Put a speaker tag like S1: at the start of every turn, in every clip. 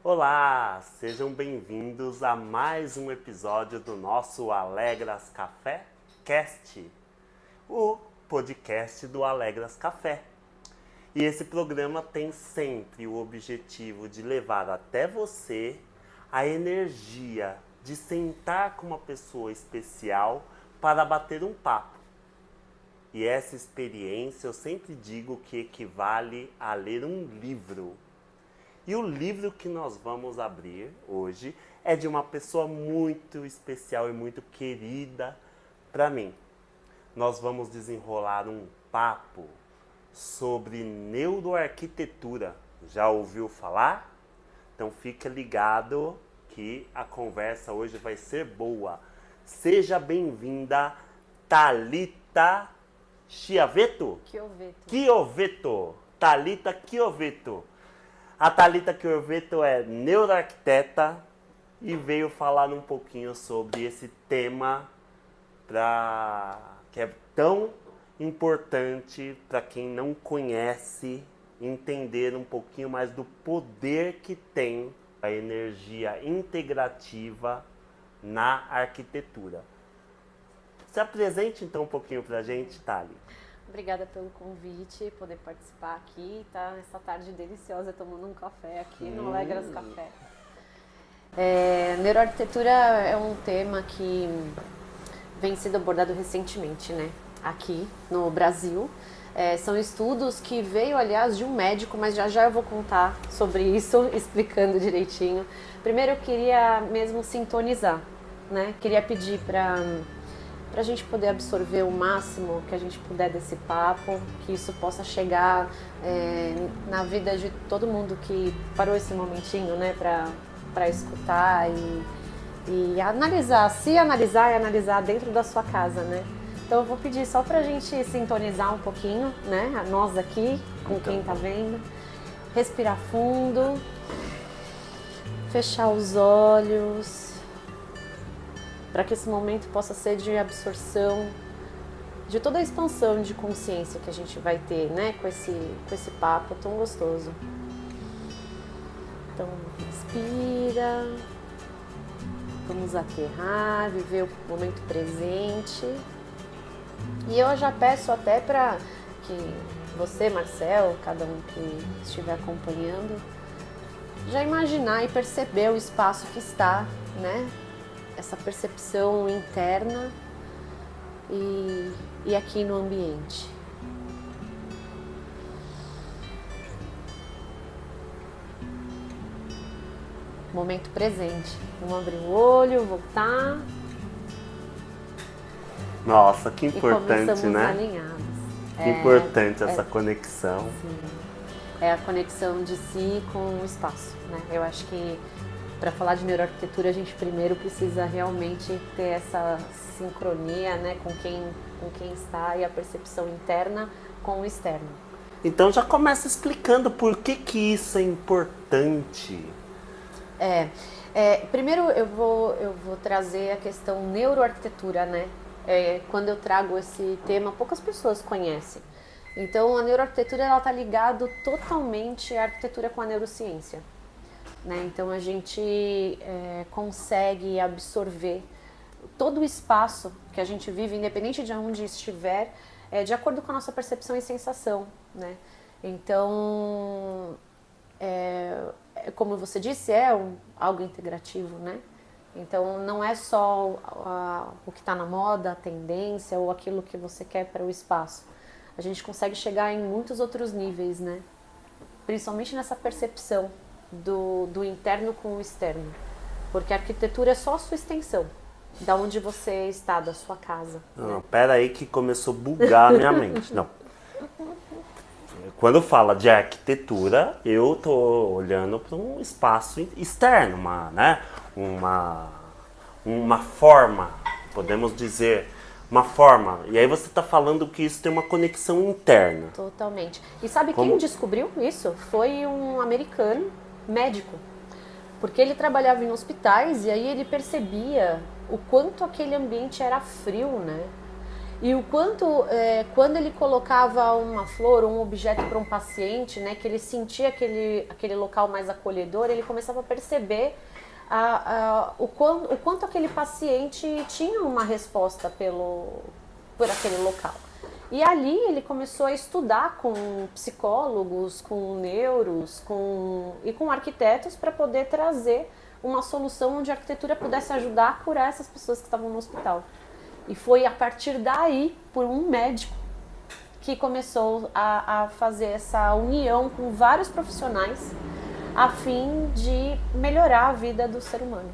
S1: Olá, sejam bem-vindos a mais um episódio do nosso Alegras Café Cast, o podcast do Alegras Café. E esse programa tem sempre o objetivo de levar até você a energia de sentar com uma pessoa especial para bater um papo. E essa experiência eu sempre digo que equivale a ler um livro. E o livro que nós vamos abrir hoje é de uma pessoa muito especial e muito querida para mim. Nós vamos desenrolar um papo sobre neuroarquitetura. Já ouviu falar? Então fica ligado que a conversa hoje vai ser boa. Seja bem-vinda, Thalita Chioveto? Chioveto. Thalita Chioveto. A Thalita Chioveto é neuroarquiteta e veio falar um pouquinho sobre esse tema que é tão importante para quem não conhece entender um pouquinho mais do poder que tem a energia integrativa na arquitetura. Se apresente então um pouquinho para a gente, Thali.
S2: Obrigada pelo convite, poder participar aqui, tá? Essa tarde deliciosa tomando um café aqui no Alegras Café. Neuroarquitetura é um tema que vem sendo abordado recentemente, né? Aqui no Brasil. São estudos que veio, aliás, de um médico, mas já eu vou contar sobre isso, explicando direitinho. Primeiro eu queria mesmo sintonizar, né? Queria pedir para a gente poder absorver o máximo que a gente puder desse papo, que isso possa chegar na vida de todo mundo que parou esse momentinho, né, para escutar e analisar, se analisar e analisar dentro da sua casa, né. Então eu vou pedir só pra gente sintonizar um pouquinho, né, nós aqui, com quem tá vendo, respirar fundo, fechar os olhos, para que esse momento possa ser de absorção de toda a expansão de consciência que a gente vai ter, né, com esse papo tão gostoso. Então, respira, vamos aterrar, viver o momento presente. E eu já peço até para que você, Marcel, cada um que estiver acompanhando, já imaginar e perceber o espaço que está, né? Essa percepção interna e aqui no ambiente. Momento presente. Vamos abrir o olho, voltar.
S1: Nossa, que importante, né?
S2: Alinhados.
S1: Que importante essa conexão.
S2: Sim. É a conexão de si com o espaço, né? Eu acho que para falar de neuroarquitetura, a gente primeiro precisa realmente ter essa sincronia, né, com quem está e a percepção interna com o externo.
S1: Então já começa explicando por que isso é importante.
S2: Primeiro eu vou trazer a questão neuroarquitetura, né? Quando eu trago esse tema, poucas pessoas conhecem. Então a neuroarquitetura ela está ligada totalmente à arquitetura com a neurociência. Né? Então a gente consegue absorver todo o espaço que a gente vive, independente de onde estiver, de acordo com a nossa percepção e sensação. Né? Então, como você disse, algo integrativo. Né? Então não é só o que está na moda, a tendência ou aquilo que você quer para o espaço. A gente consegue chegar em muitos outros níveis, né? Principalmente nessa percepção do interno com o externo, porque a arquitetura é só a sua extensão, da onde você está, da sua casa.
S1: Não, pera aí que começou a bugar a minha mente. Não. Quando fala de arquitetura, eu tô olhando para um espaço externo, uma forma, podemos dizer, uma forma. E aí você está falando que isso tem uma conexão interna.
S2: Totalmente. E sabe quem descobriu isso? Foi um americano médico, porque ele trabalhava em hospitais e aí ele percebia o quanto aquele ambiente era frio, né? E o quanto, quando ele colocava uma flor ou um objeto para um paciente, né, que ele sentia aquele local mais acolhedor, ele começava a perceber o quanto aquele paciente tinha uma resposta por aquele local. E ali ele começou a estudar com psicólogos, com neuros e com arquitetos para poder trazer uma solução onde a arquitetura pudesse ajudar a curar essas pessoas que estavam no hospital. E foi a partir daí, por um médico, que começou a fazer essa união com vários profissionais a fim de melhorar a vida do ser humano.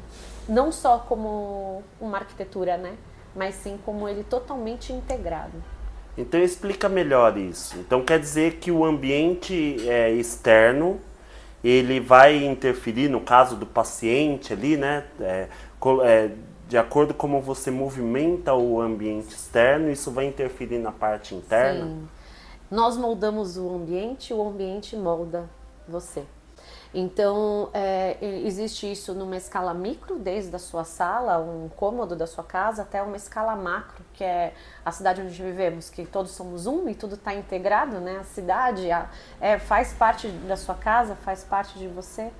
S2: Não só como uma arquitetura, né? Mas sim como ele totalmente integrado.
S1: Então explica melhor isso. Então quer dizer que o ambiente externo, ele vai interferir no caso do paciente ali, né? De acordo com como você movimenta o ambiente externo, isso vai interferir na parte interna?
S2: Sim. Nós moldamos o ambiente molda você. Então, existe isso numa escala micro, desde a sua sala, um cômodo da sua casa, até uma escala macro, que é a cidade onde vivemos, que todos somos um e tudo está integrado, né? A cidade faz parte da sua casa, faz parte de você.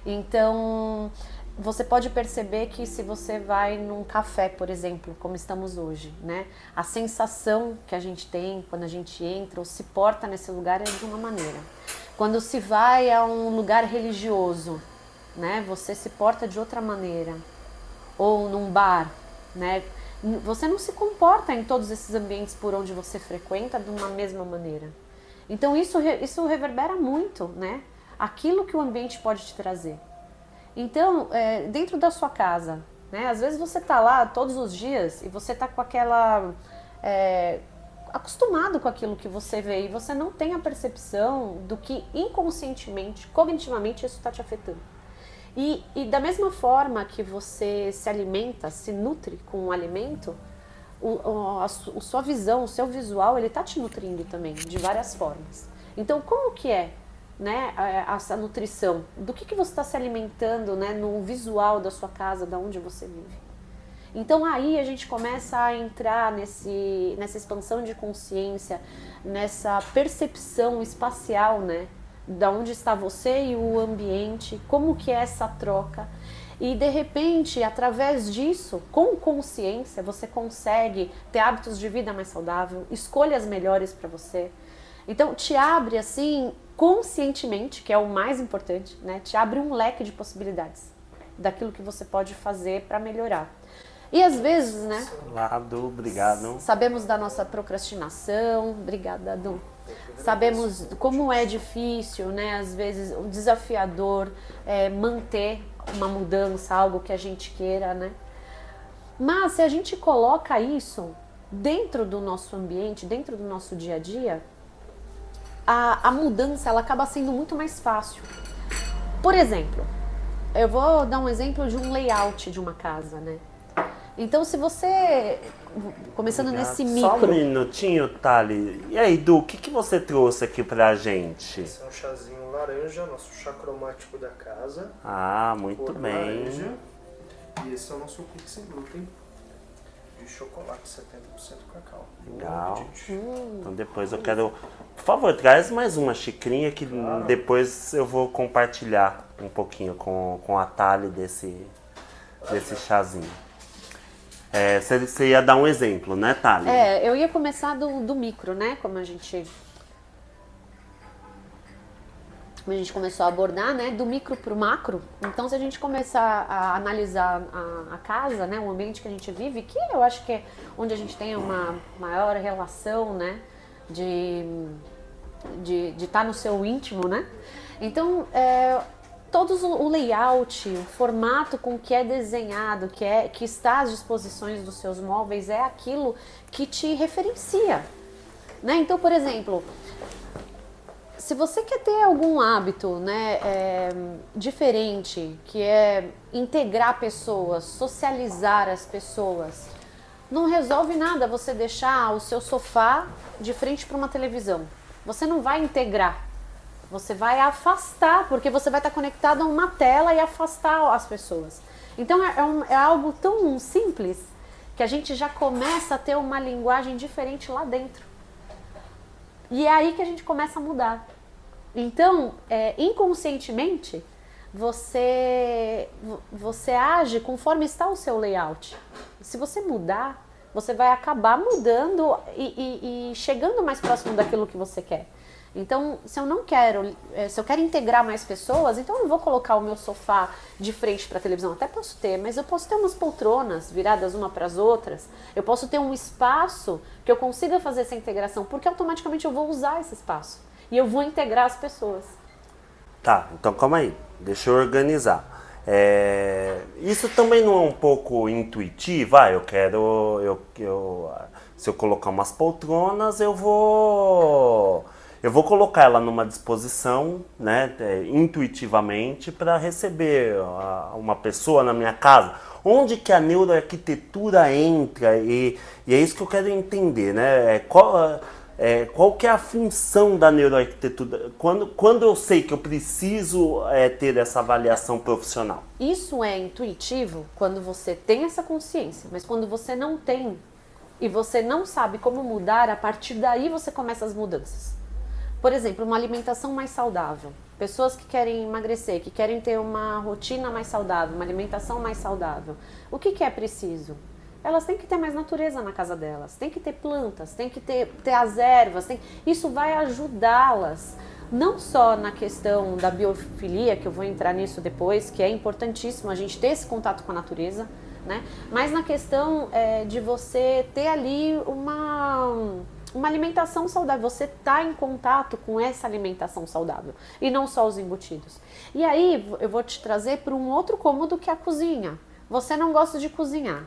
S2: Então, você pode perceber que se você vai num café, por exemplo, como estamos hoje, né? A sensação que a gente tem quando a gente entra ou se porta nesse lugar é de uma maneira. Quando se vai a um lugar religioso, né? Você se porta de outra maneira. Ou num bar, né? Você não se comporta em todos esses ambientes por onde você frequenta de uma mesma maneira. Então isso reverbera muito, né? Aquilo que o ambiente pode te trazer. Então, dentro da sua casa, né? Às vezes você está lá todos os dias e você está com aquela... acostumado com aquilo que você vê e você não tem a percepção do que inconscientemente, cognitivamente isso está te afetando. E da mesma forma que você se alimenta, se nutre com um alimento, a sua visão, o seu visual, ele está te nutrindo também, de várias formas. Então, como que né, essa nutrição? Do que você está se alimentando, né, no visual da sua casa, da onde você vive? Então aí a gente começa a entrar nessa expansão de consciência, nessa percepção espacial, né? Da onde está você e o ambiente, como que é essa troca. E de repente, através disso, com consciência, você consegue ter hábitos de vida mais saudável, escolhas melhores para você. Então te abre assim, conscientemente, que é o mais importante, né? Te abre um leque de possibilidades daquilo que você pode fazer para melhorar. E às vezes, né?
S1: Lado, obrigado.
S2: Sabemos da nossa procrastinação, obrigada, Dadu. Sabemos como é difícil, né? Às vezes, o desafiador manter uma mudança, algo que a gente queira, né? Mas se a gente coloca isso dentro do nosso ambiente, dentro do nosso dia a dia, a mudança ela acaba sendo muito mais fácil. Por exemplo, eu vou dar um exemplo de um layout de uma casa, né? Então, se você, começando nesse micro...
S1: Só um minutinho, Thali. E aí, Du, o que você trouxe aqui pra gente?
S3: Esse é um chazinho laranja, nosso chá cromático da casa.
S1: Ah, muito bem.
S3: Laranja. E esse é o nosso cookie sem glúten de chocolate, 70% cacau.
S1: Legal. Então depois eu quero... Por favor, traz mais uma xicrinha que depois eu vou compartilhar um pouquinho com a Thali desse chazinho. Você ia dar um exemplo, né, Thali?
S2: Eu ia começar do micro, né? Como a gente começou a abordar, né? Do micro para o macro. Então, se a gente começar a analisar a casa, né? O ambiente que a gente vive, que eu acho que é onde a gente tem uma maior relação, né? De estar no seu íntimo, né? Então, todos o layout, o formato com que é desenhado, que está às disposições dos seus móveis, é aquilo que te referencia, né? Então, por exemplo, se você quer ter algum hábito, né, diferente, que é integrar pessoas, socializar as pessoas, não resolve nada você deixar o seu sofá de frente para uma televisão. Você não vai integrar. Você vai afastar, porque você vai estar conectado a uma tela e afastar as pessoas. Então é algo tão simples que a gente já começa a ter uma linguagem diferente lá dentro. E é aí que a gente começa a mudar. Então, inconscientemente, você age conforme está o seu layout. Se você mudar, você vai acabar mudando e chegando mais próximo daquilo que você quer. Então, se eu quero integrar mais pessoas, então eu não vou colocar o meu sofá de frente para a televisão. Até posso ter, mas eu posso ter umas poltronas viradas uma para as outras. Eu posso ter um espaço que eu consiga fazer essa integração, porque automaticamente eu vou usar esse espaço e eu vou integrar as pessoas.
S1: Tá, então calma aí, deixa eu organizar. Isso também não é um pouco intuitivo? Se eu colocar umas poltronas, eu vou colocar ela numa disposição, né, intuitivamente, para receber uma pessoa na minha casa. Onde que a neuroarquitetura entra? E é isso que eu quero entender, né? Qual que é a função da neuroarquitetura? Quando eu sei que eu preciso ter essa avaliação profissional?
S2: Isso é intuitivo quando você tem essa consciência, mas quando você não tem e você não sabe como mudar, a partir daí você começa as mudanças. Por exemplo, uma alimentação mais saudável. Pessoas que querem emagrecer, que querem ter uma rotina mais saudável, uma alimentação mais saudável. O que é preciso? Elas têm que ter mais natureza na casa delas, tem que ter plantas, tem que ter as ervas. Isso vai ajudá-las, não só na questão da biofilia, que eu vou entrar nisso depois, que é importantíssimo a gente ter esse contato com a natureza, né? Mas na questão de você ter ali uma alimentação saudável, você está em contato com essa alimentação saudável e não só os embutidos. E aí eu vou te trazer para um outro cômodo que é a cozinha. Você não gosta de cozinhar.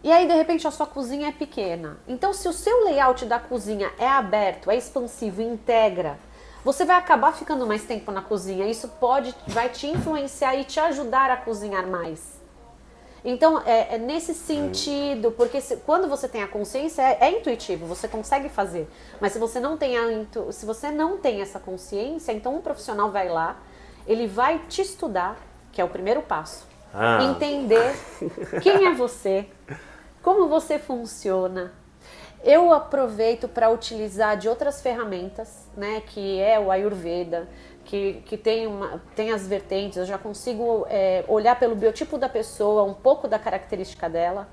S2: E aí de repente a sua cozinha é pequena. Então se o seu layout da cozinha é aberto, é expansivo, integra, você vai acabar ficando mais tempo na cozinha. Isso vai te influenciar e te ajudar a cozinhar mais. Então, é nesse sentido, porque quando você tem a consciência, é intuitivo, você consegue fazer. Mas se você não tem essa consciência, então um profissional vai lá, ele vai te estudar, que é o primeiro passo. Entender quem é você, como você funciona. Eu aproveito para utilizar de outras ferramentas, né, que é o Ayurveda, que tem as vertentes. Eu já consigo olhar pelo biotipo da pessoa, um pouco da característica dela.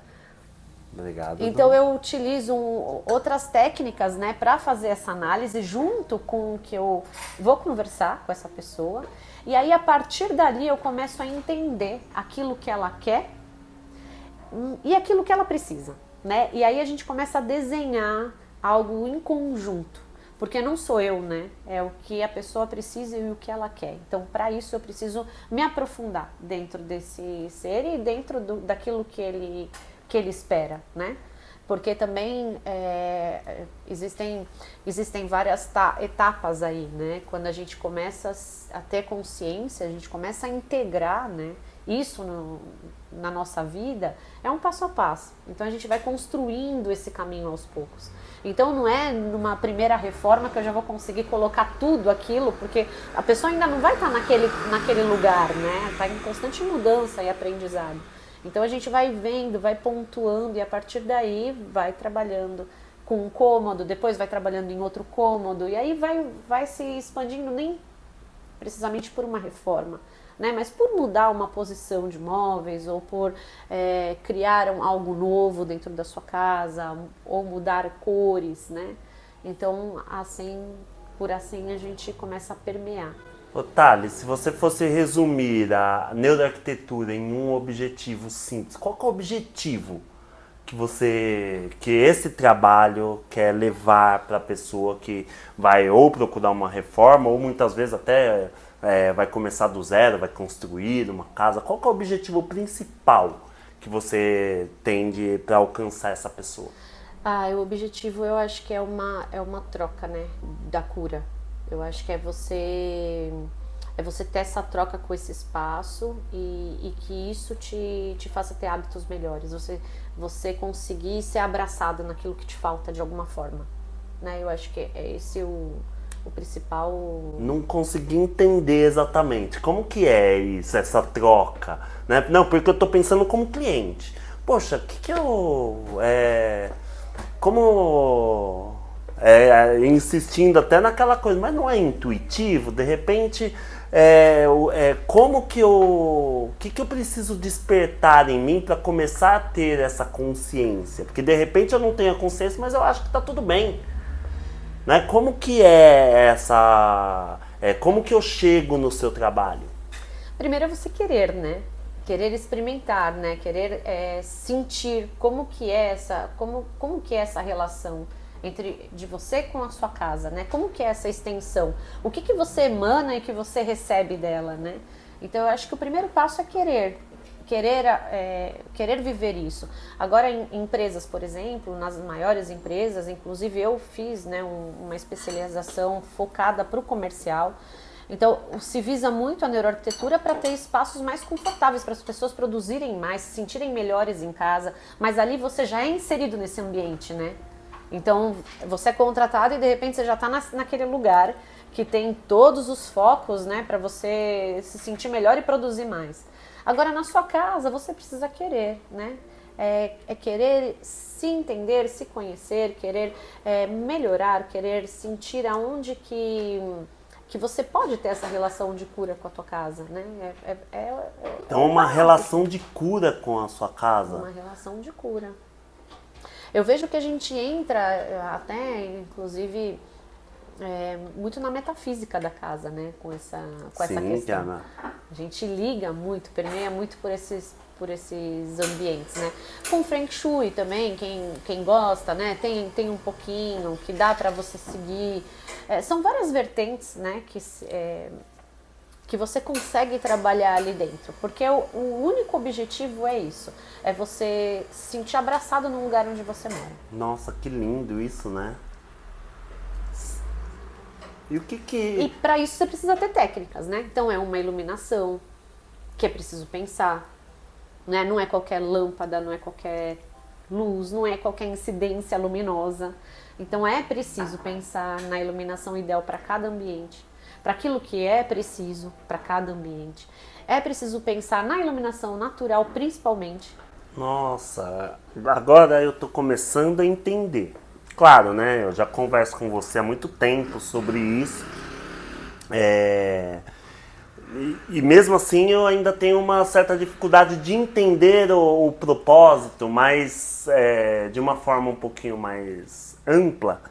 S1: Obrigado.
S2: Então eu utilizo outras técnicas, né, para fazer essa análise junto com o que eu vou conversar com essa pessoa. E aí a partir dali eu começo a entender aquilo que ela quer e aquilo que ela precisa, né? E aí a gente começa a desenhar algo em conjunto. Porque não sou eu, né? É o que a pessoa precisa e o que ela quer. Então, para isso, eu preciso me aprofundar dentro desse ser e dentro daquilo que ele espera, né? Porque também existem várias etapas aí, né? Quando a gente começa a ter consciência, a gente começa a integrar, né? Isso na nossa vida, é um passo a passo. Então, a gente vai construindo esse caminho aos poucos. Então não é numa primeira reforma que eu já vou conseguir colocar tudo aquilo, porque a pessoa ainda não vai estar naquele lugar, né? Está em constante mudança e aprendizado. Então a gente vai vendo, vai pontuando e a partir daí vai trabalhando com um cômodo, depois vai trabalhando em outro cômodo e aí vai se expandindo, nem precisamente por uma reforma, né? Mas por mudar uma posição de móveis ou por criar algo novo dentro da sua casa ou mudar cores, né? Então, por assim a gente começa a permear.
S1: Ô, Thales, se você fosse resumir a neuroarquitetura em um objetivo simples, qual que é o objetivo que esse trabalho quer levar para a pessoa que vai ou procurar uma reforma ou muitas vezes até vai começar do zero, vai construir uma casa? Qual que é o objetivo principal que você tem para alcançar essa pessoa?
S2: O objetivo eu acho que é uma troca, né, da cura. Eu acho que é você ter essa troca com esse espaço e que isso te faça ter hábitos melhores. Você conseguir ser abraçado naquilo que te falta de alguma forma, né? Eu acho que é esse o principal...
S1: Não consegui entender exatamente como que é isso, essa troca, né? Não, porque eu tô pensando como cliente. Poxa, insistindo até naquela coisa, mas não é intuitivo, de repente, o que eu preciso despertar em mim para começar a ter essa consciência? Porque de repente eu não tenho a consciência, mas eu acho que tá tudo bem. Né? Como que como que eu chego no seu trabalho?
S2: Primeiro é você querer, né? Querer experimentar, né? Querer sentir como que é essa relação de você com a sua casa, né? Como que é essa extensão? O que você emana e que você recebe dela, né? Então eu acho que o primeiro passo é querer viver isso. Agora em empresas, por exemplo, nas maiores empresas, inclusive eu fiz, né, uma especialização focada para o comercial. Então se visa muito a neuroarquitetura para ter espaços mais confortáveis para as pessoas produzirem mais, se sentirem melhores em casa, mas ali você já é inserido nesse ambiente, né? Então você é contratado e de repente você já está naquele lugar que tem todos os focos, né, para você se sentir melhor e produzir mais. Agora na sua casa você precisa querer, né? Querer se entender, se conhecer, querer melhorar, querer sentir aonde que você pode ter essa relação de cura com a tua casa, né?
S1: Então uma relação de cura com a sua casa.
S2: Uma relação de cura. Eu vejo que a gente entra até, inclusive, muito na metafísica da casa, né? Com essa questão.
S1: Diana.
S2: A gente liga muito, permeia muito por esses ambientes, né? Com Feng Shui também, quem gosta, né? Tem um pouquinho que dá para você seguir. São várias vertentes, né? Que você consegue trabalhar ali dentro, porque o único objetivo é isso, é você se sentir abraçado no lugar onde você mora.
S1: Nossa, que lindo isso, né? E o que
S2: E para isso você precisa ter técnicas, né? Então é uma iluminação, que é preciso pensar, né? Não é qualquer lâmpada, não é qualquer luz, não é qualquer incidência luminosa. Então é preciso pensar na iluminação ideal para cada ambiente, para aquilo que é preciso para cada ambiente. É preciso pensar na iluminação natural, principalmente.
S1: Nossa, agora eu tô começando a entender. Claro, né? Eu já converso com você há muito tempo sobre isso. E mesmo assim eu ainda tenho uma certa dificuldade de entender o propósito, mas de uma forma um pouquinho mais ampla.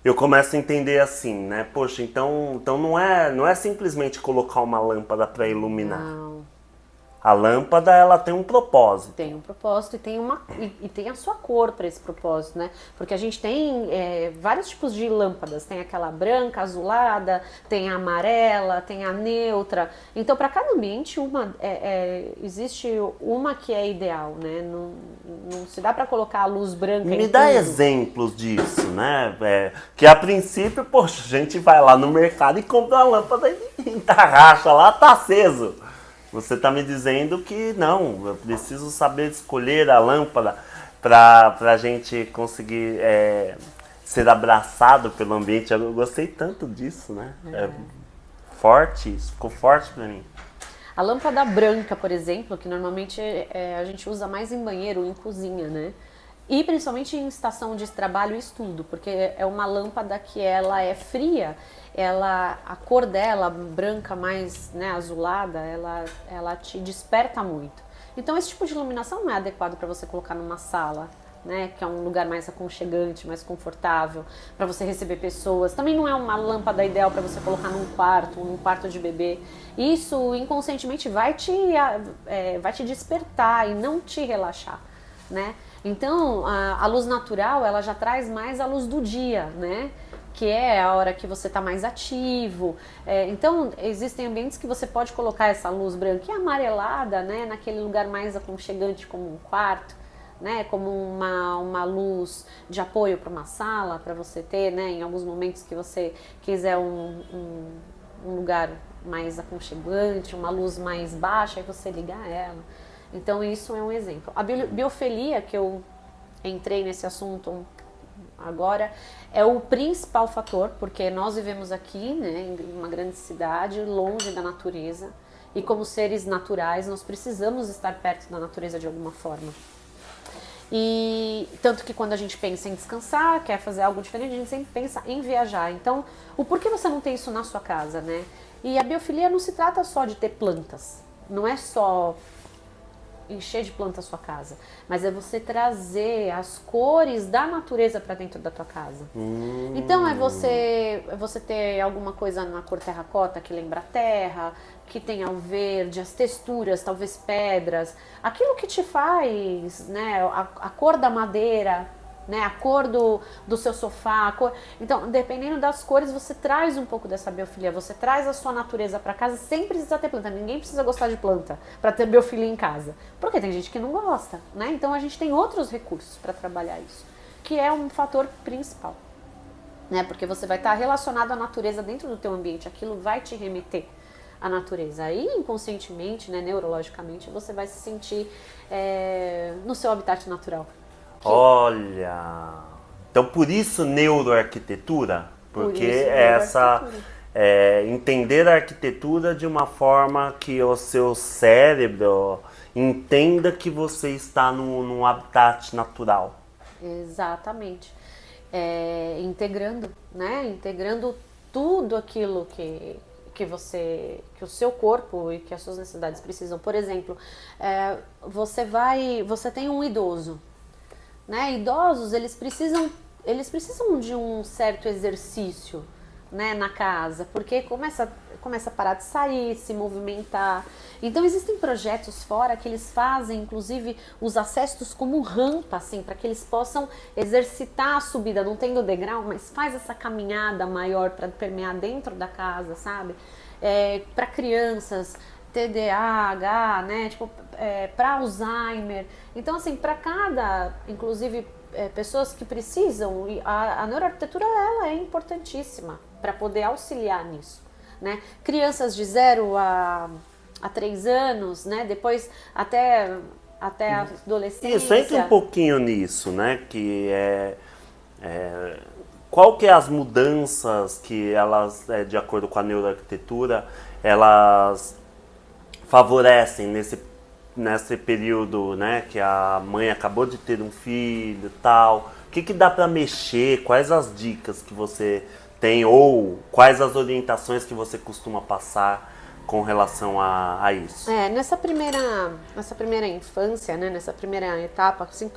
S1: Eu começo a entender assim, né? Poxa, então não é simplesmente colocar uma lâmpada para iluminar.
S2: Não.
S1: A lâmpada, ela tem um propósito.
S2: Tem um propósito e tem a sua cor para esse propósito, né? Porque a gente tem vários tipos de lâmpadas. Tem aquela branca, azulada, tem a amarela, tem a neutra. Então, para cada ambiente, existe uma que é ideal, né? Não se dá para colocar a luz branca em
S1: Me dá
S2: tudo.
S1: exemplos disso, né? Que a princípio, poxa, a gente vai lá no mercado e compra uma lâmpada e tarraxa lá, tá aceso. Você está me dizendo que não, eu preciso saber escolher a lâmpada para a gente conseguir ser abraçado pelo ambiente. Eu gostei tanto disso, né? Forte, isso ficou forte para mim.
S2: A lâmpada branca, por exemplo, que normalmente a gente usa mais em banheiro, em cozinha, né? E principalmente em estação de trabalho e estudo, porque é uma lâmpada que ela é fria, a cor dela, branca mais, né, azulada, ela te desperta muito. Então esse tipo de iluminação não é adequado para você colocar numa sala, né, que é um lugar mais aconchegante, mais confortável, para você receber pessoas. Também não é uma lâmpada ideal para você colocar num quarto de bebê. Isso inconscientemente vai te despertar e não te relaxar, né? Então, a luz natural, ela já traz mais a luz do dia, né? Que é a hora que você está mais ativo. Então, existem ambientes que você pode colocar essa luz branca e amarelada, né? Naquele lugar mais aconchegante como um quarto, né? Como uma luz de apoio para uma sala, para você ter, né? Em alguns momentos que você quiser um lugar mais aconchegante, uma luz mais baixa, aí você ligar ela. Então isso é um exemplo. A biofilia, que eu entrei nesse assunto agora é o principal fator, porque nós vivemos aqui, né, em uma grande cidade, longe da natureza, e como seres naturais nós precisamos estar perto da natureza de alguma forma. E tanto que quando a gente pensa em descansar, quer fazer algo diferente, a gente sempre pensa em viajar. Então, o porquê você não tem isso na sua casa, né? E a biofilia não se trata só de ter plantas, não é só encher de planta a sua casa, mas é você trazer as cores da natureza para dentro da tua casa. Então é você ter alguma coisa na cor terracota que lembra a terra, que tenha o verde, as texturas, talvez pedras, aquilo que te faz, né, a cor da madeira, né, a cor do seu sofá, a cor... Então, dependendo das cores, você traz um pouco dessa biofilia, você traz a sua natureza para casa sem precisar ter planta. Ninguém precisa gostar de planta para ter biofilia em casa, porque tem gente que não gosta, né? Então a gente tem outros recursos para trabalhar isso, que é um fator principal, né? Porque você vai estar relacionado à natureza dentro do teu ambiente, aquilo vai te remeter à natureza. Aí, inconscientemente, né, neurologicamente, você vai se sentir no seu habitat natural.
S1: Olha, então por isso neuroarquitetura, porque entender a arquitetura de uma forma que o seu cérebro entenda que você está num habitat natural.
S2: Exatamente, integrando, né? Integrando tudo aquilo que o seu corpo e que as suas necessidades precisam. Por exemplo, você tem um idoso. Né? Idosos, eles precisam de um certo exercício, né, na casa, porque começa a parar de sair, se movimentar. Então existem projetos fora que eles fazem, inclusive, os acessos como rampa, assim, para que eles possam exercitar a subida, não tendo degrau, mas faz essa caminhada maior para permear dentro da casa, sabe? Para crianças, TDAH, né, tipo, para Alzheimer. Então, assim, para cada, inclusive, pessoas que precisam, a neuroarquitetura, ela é importantíssima para poder auxiliar nisso, né? Crianças de 0 a 3 anos, né, depois até a adolescência.
S1: Isso, entra um pouquinho nisso, né, que qual que é as mudanças que elas, de acordo com a neuroarquitetura, elas favorecem nesse período, né, que a mãe acabou de ter um filho e tal. O que dá para mexer? Quais as dicas que você tem ou quais as orientações que você costuma passar com relação a isso?
S2: Nessa primeira infância, né, nessa primeira etapa, assim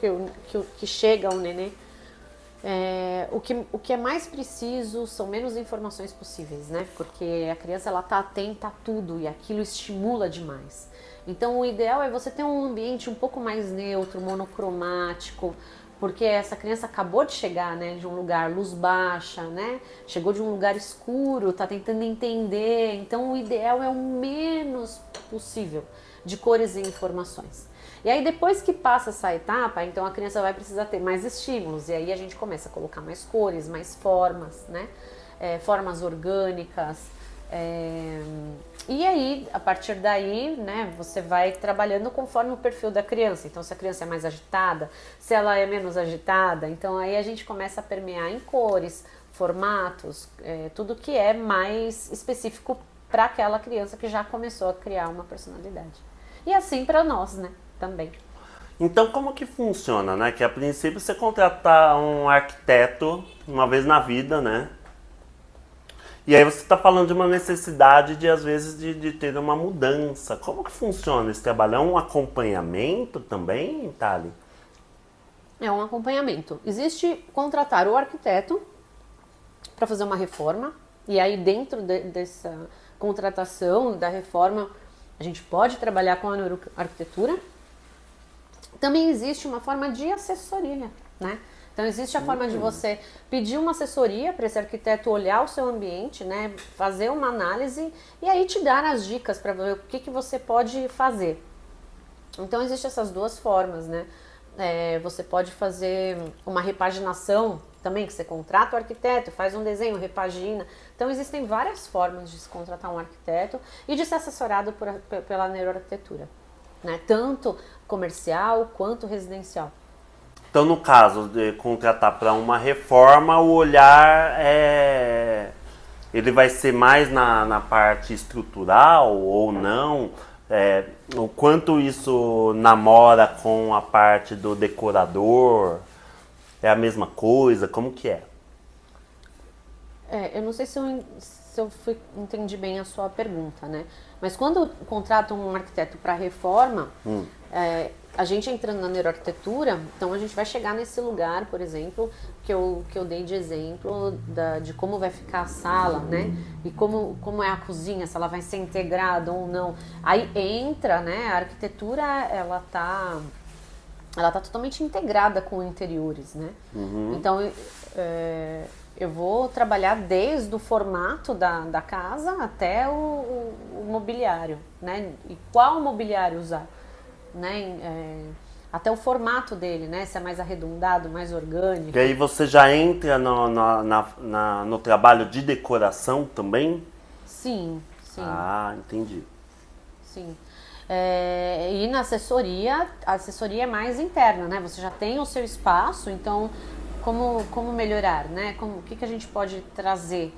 S2: que chega o nenê, o que é mais preciso são menos informações possíveis, né? Porque a criança ela tá atenta a tudo e aquilo estimula demais. Então o ideal é você ter um ambiente um pouco mais neutro, monocromático, porque essa criança acabou de chegar, né, de um lugar luz baixa, né? Chegou de um lugar escuro, tá tentando entender. Então o ideal é o menos possível de cores e informações. E aí depois que passa essa etapa, então a criança vai precisar ter mais estímulos, e aí a gente começa a colocar mais cores, mais formas, né? Formas orgânicas. E aí, a partir daí, né, você vai trabalhando conforme o perfil da criança. Então, se a criança é mais agitada, se ela é menos agitada, então aí a gente começa a permear em cores, formatos, tudo que é mais específico para aquela criança que já começou a criar uma personalidade. E assim para nós, né? Também.
S1: Então, como que funciona, né? Que a princípio você contratar um arquiteto uma vez na vida, né? E aí você está falando de uma necessidade de, às vezes, de ter uma mudança. Como que funciona esse trabalho? É um acompanhamento também, Thali?
S2: É um acompanhamento. Existe contratar o arquiteto para fazer uma reforma, e aí dentro dessa contratação da reforma, a gente pode trabalhar com a neuroarquitetura. Também existe uma forma de assessoria, né? Então existe a forma de você pedir uma assessoria para esse arquiteto olhar o seu ambiente, né? Fazer uma análise e aí te dar as dicas para ver o que você pode fazer. Então existem essas duas formas, né? Você pode fazer uma repaginação também, que você contrata o arquiteto, faz um desenho, repagina. Então existem várias formas de se contratar um arquiteto e de ser assessorado pela neuroarquitetura, né? Tanto comercial quanto residencial.
S1: Então, no caso de contratar para uma reforma, o olhar ele vai ser mais na parte estrutural ou não? O quanto isso namora com a parte do decorador? É a mesma coisa? Como que é?
S2: Eu não sei se eu entendi bem a sua pergunta, né? Mas quando contrata um arquiteto para reforma, a gente entrando na neuroarquitetura, então a gente vai chegar nesse lugar, por exemplo, que eu dei de exemplo de como vai ficar a sala, né? E como é a cozinha, se ela vai ser integrada ou não. Aí entra, né? A arquitetura, ela tá totalmente integrada com interiores, né? Então, eu vou trabalhar desde o formato da casa até o mobiliário, né? E qual mobiliário usar, né? Até o formato dele, né? Se é mais arredondado, mais orgânico.
S1: E aí você já entra no trabalho de decoração também?
S2: Sim.
S1: Ah, entendi.
S2: Sim. E na assessoria, a assessoria é mais interna, né? Você já tem o seu espaço, então como melhorar, né? O que a gente pode trazer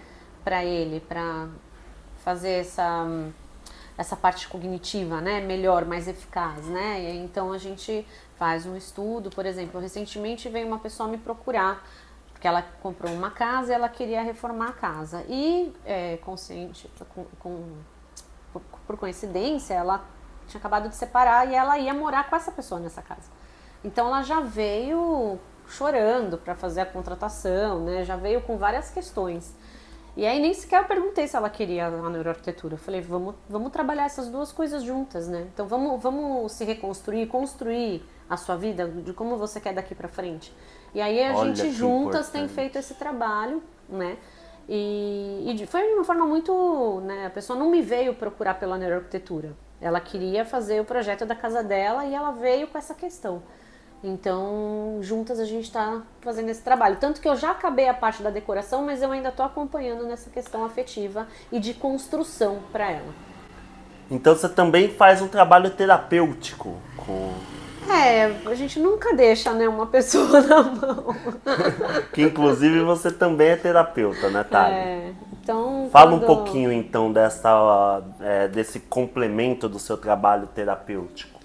S2: para ele, para fazer essa parte cognitiva, né? Melhor, mais eficaz, né? E então a gente faz um estudo, por exemplo, recentemente veio uma pessoa me procurar, porque ela comprou uma casa e ela queria reformar a casa. E por coincidência, ela tinha acabado de separar e ela ia morar com essa pessoa nessa casa. Então ela já veio chorando para fazer a contratação, né? Já veio com várias questões. E aí nem sequer eu perguntei se ela queria a neuroarquitetura. Eu falei, vamos trabalhar essas duas coisas juntas, né? Então vamos se reconstruir, construir a sua vida, de como você quer daqui para frente. E aí a gente juntas tem feito esse trabalho, né? E foi de uma forma muito, né? A pessoa não me veio procurar pela neuroarquitetura. Ela queria fazer o projeto da casa dela e ela veio com essa questão. Então, juntas a gente está fazendo esse trabalho. Tanto que eu já acabei a parte da decoração, mas eu ainda estou acompanhando nessa questão afetiva e de construção para ela.
S1: Então você também faz um trabalho terapêutico
S2: A gente nunca deixa, né, uma pessoa na mão.
S1: Que inclusive você também é terapeuta, né, Thali?
S2: Então,
S1: Fala um pouquinho então desse complemento do seu trabalho terapêutico.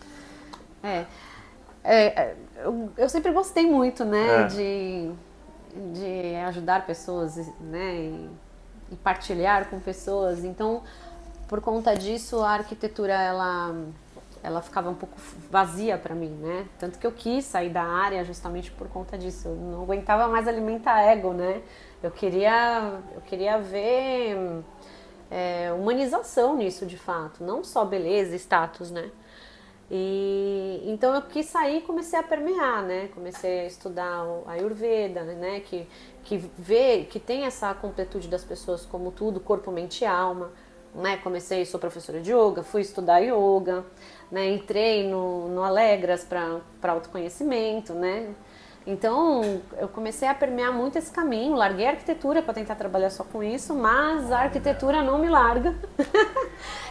S2: Eu sempre gostei muito, né, de ajudar pessoas, né, e partilhar com pessoas. Então, por conta disso, a arquitetura ela ficava um pouco vazia para mim, né? Tanto que eu quis sair da área justamente por conta disso. Eu não aguentava mais alimentar ego, né? Eu queria ver humanização nisso, de fato, não só beleza, status, né? E então eu quis sair e comecei a permear, né? Comecei a estudar a Ayurveda, né? Que tem essa completude das pessoas como tudo, corpo, mente e alma, né? Sou professora de yoga, fui estudar yoga, né? Entrei no Alegras para autoconhecimento, né? Então eu comecei a permear muito esse caminho, larguei a arquitetura para tentar trabalhar só com isso, mas a arquitetura não me larga.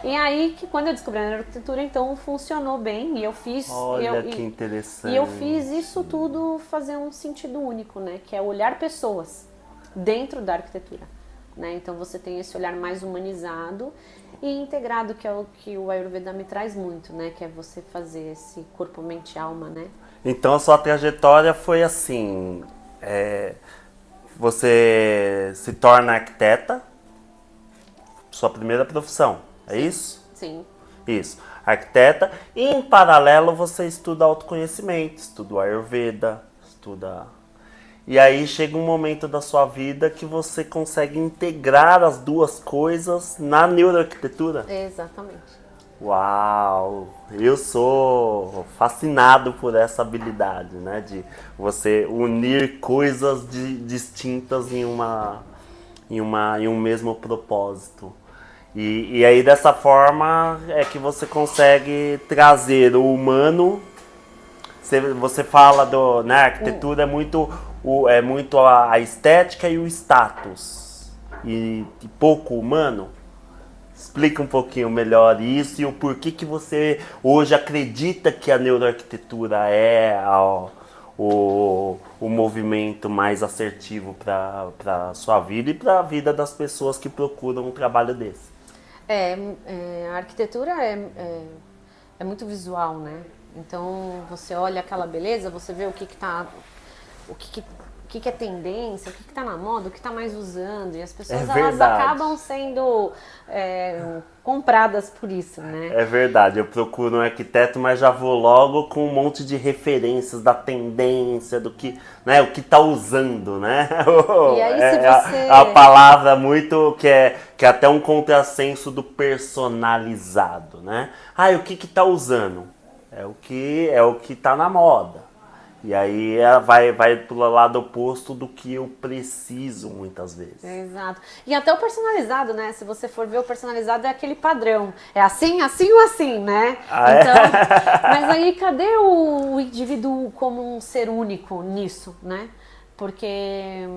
S2: E aí que quando eu descobri a arquitetura, então funcionou bem e eu fiz.
S1: Olha que interessante.
S2: E eu fiz isso tudo fazer um sentido único, né? Que é olhar pessoas dentro da arquitetura, né? Então você tem esse olhar mais humanizado e integrado, que é o que o Ayurveda me traz muito, né? Que é você fazer esse corpo, mente e alma, né?
S1: Então a sua trajetória foi assim, você se torna arquiteta, sua primeira profissão, é isso?
S2: Sim.
S1: Isso, arquiteta, e em paralelo você estuda autoconhecimento, estuda Ayurveda, E aí chega um momento da sua vida que você consegue integrar as duas coisas na neuroarquitetura?
S2: Exatamente.
S1: Uau! Eu sou fascinado por essa habilidade, né? De você unir coisas distintas em um mesmo propósito. E aí dessa forma é que você consegue trazer o humano. Você fala na arquitetura é muito a estética e o status e pouco humano. Explica um pouquinho melhor isso e o porquê que você hoje acredita que a neuroarquitetura é o movimento mais assertivo para a sua vida e para a vida das pessoas que procuram um trabalho desse?
S2: A arquitetura é muito visual, né? Então você olha aquela beleza, você vê o que é tendência, o que está na moda, o que está mais usando, e as pessoas elas acabam sendo compradas por isso, né?
S1: É verdade, eu procuro um arquiteto, mas já vou logo com um monte de referências da tendência, do que, né, o que tá usando, né?
S2: E aí, se você...
S1: a palavra muito que é até um contrassenso do personalizado, né? O que tá usando? É o que tá na moda. E aí vai pro lado oposto do que eu preciso muitas vezes.
S2: Exato. E até o personalizado, né? Se você for ver, o personalizado é aquele padrão. É assim, assim ou assim, né? Mas aí cadê o indivíduo como um ser único nisso, né? Porque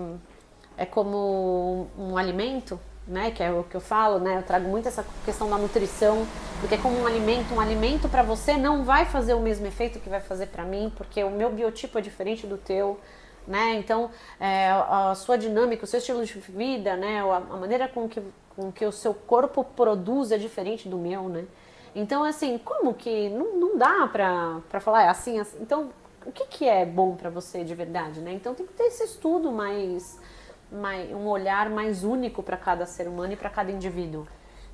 S2: é como um alimento, né? Que é o que eu falo, né? Eu trago muito essa questão da nutrição, porque é como um alimento para você não vai fazer o mesmo efeito que vai fazer para mim, porque o meu biotipo é diferente do teu, né? Então, a sua dinâmica, o seu estilo de vida, né? A maneira com que o seu corpo produz é diferente do meu, né? Então, assim, como que não dá pra falar assim? Então, o que é bom para você de verdade, né? Então, tem que ter esse estudo um olhar mais único para cada ser humano e para cada indivíduo.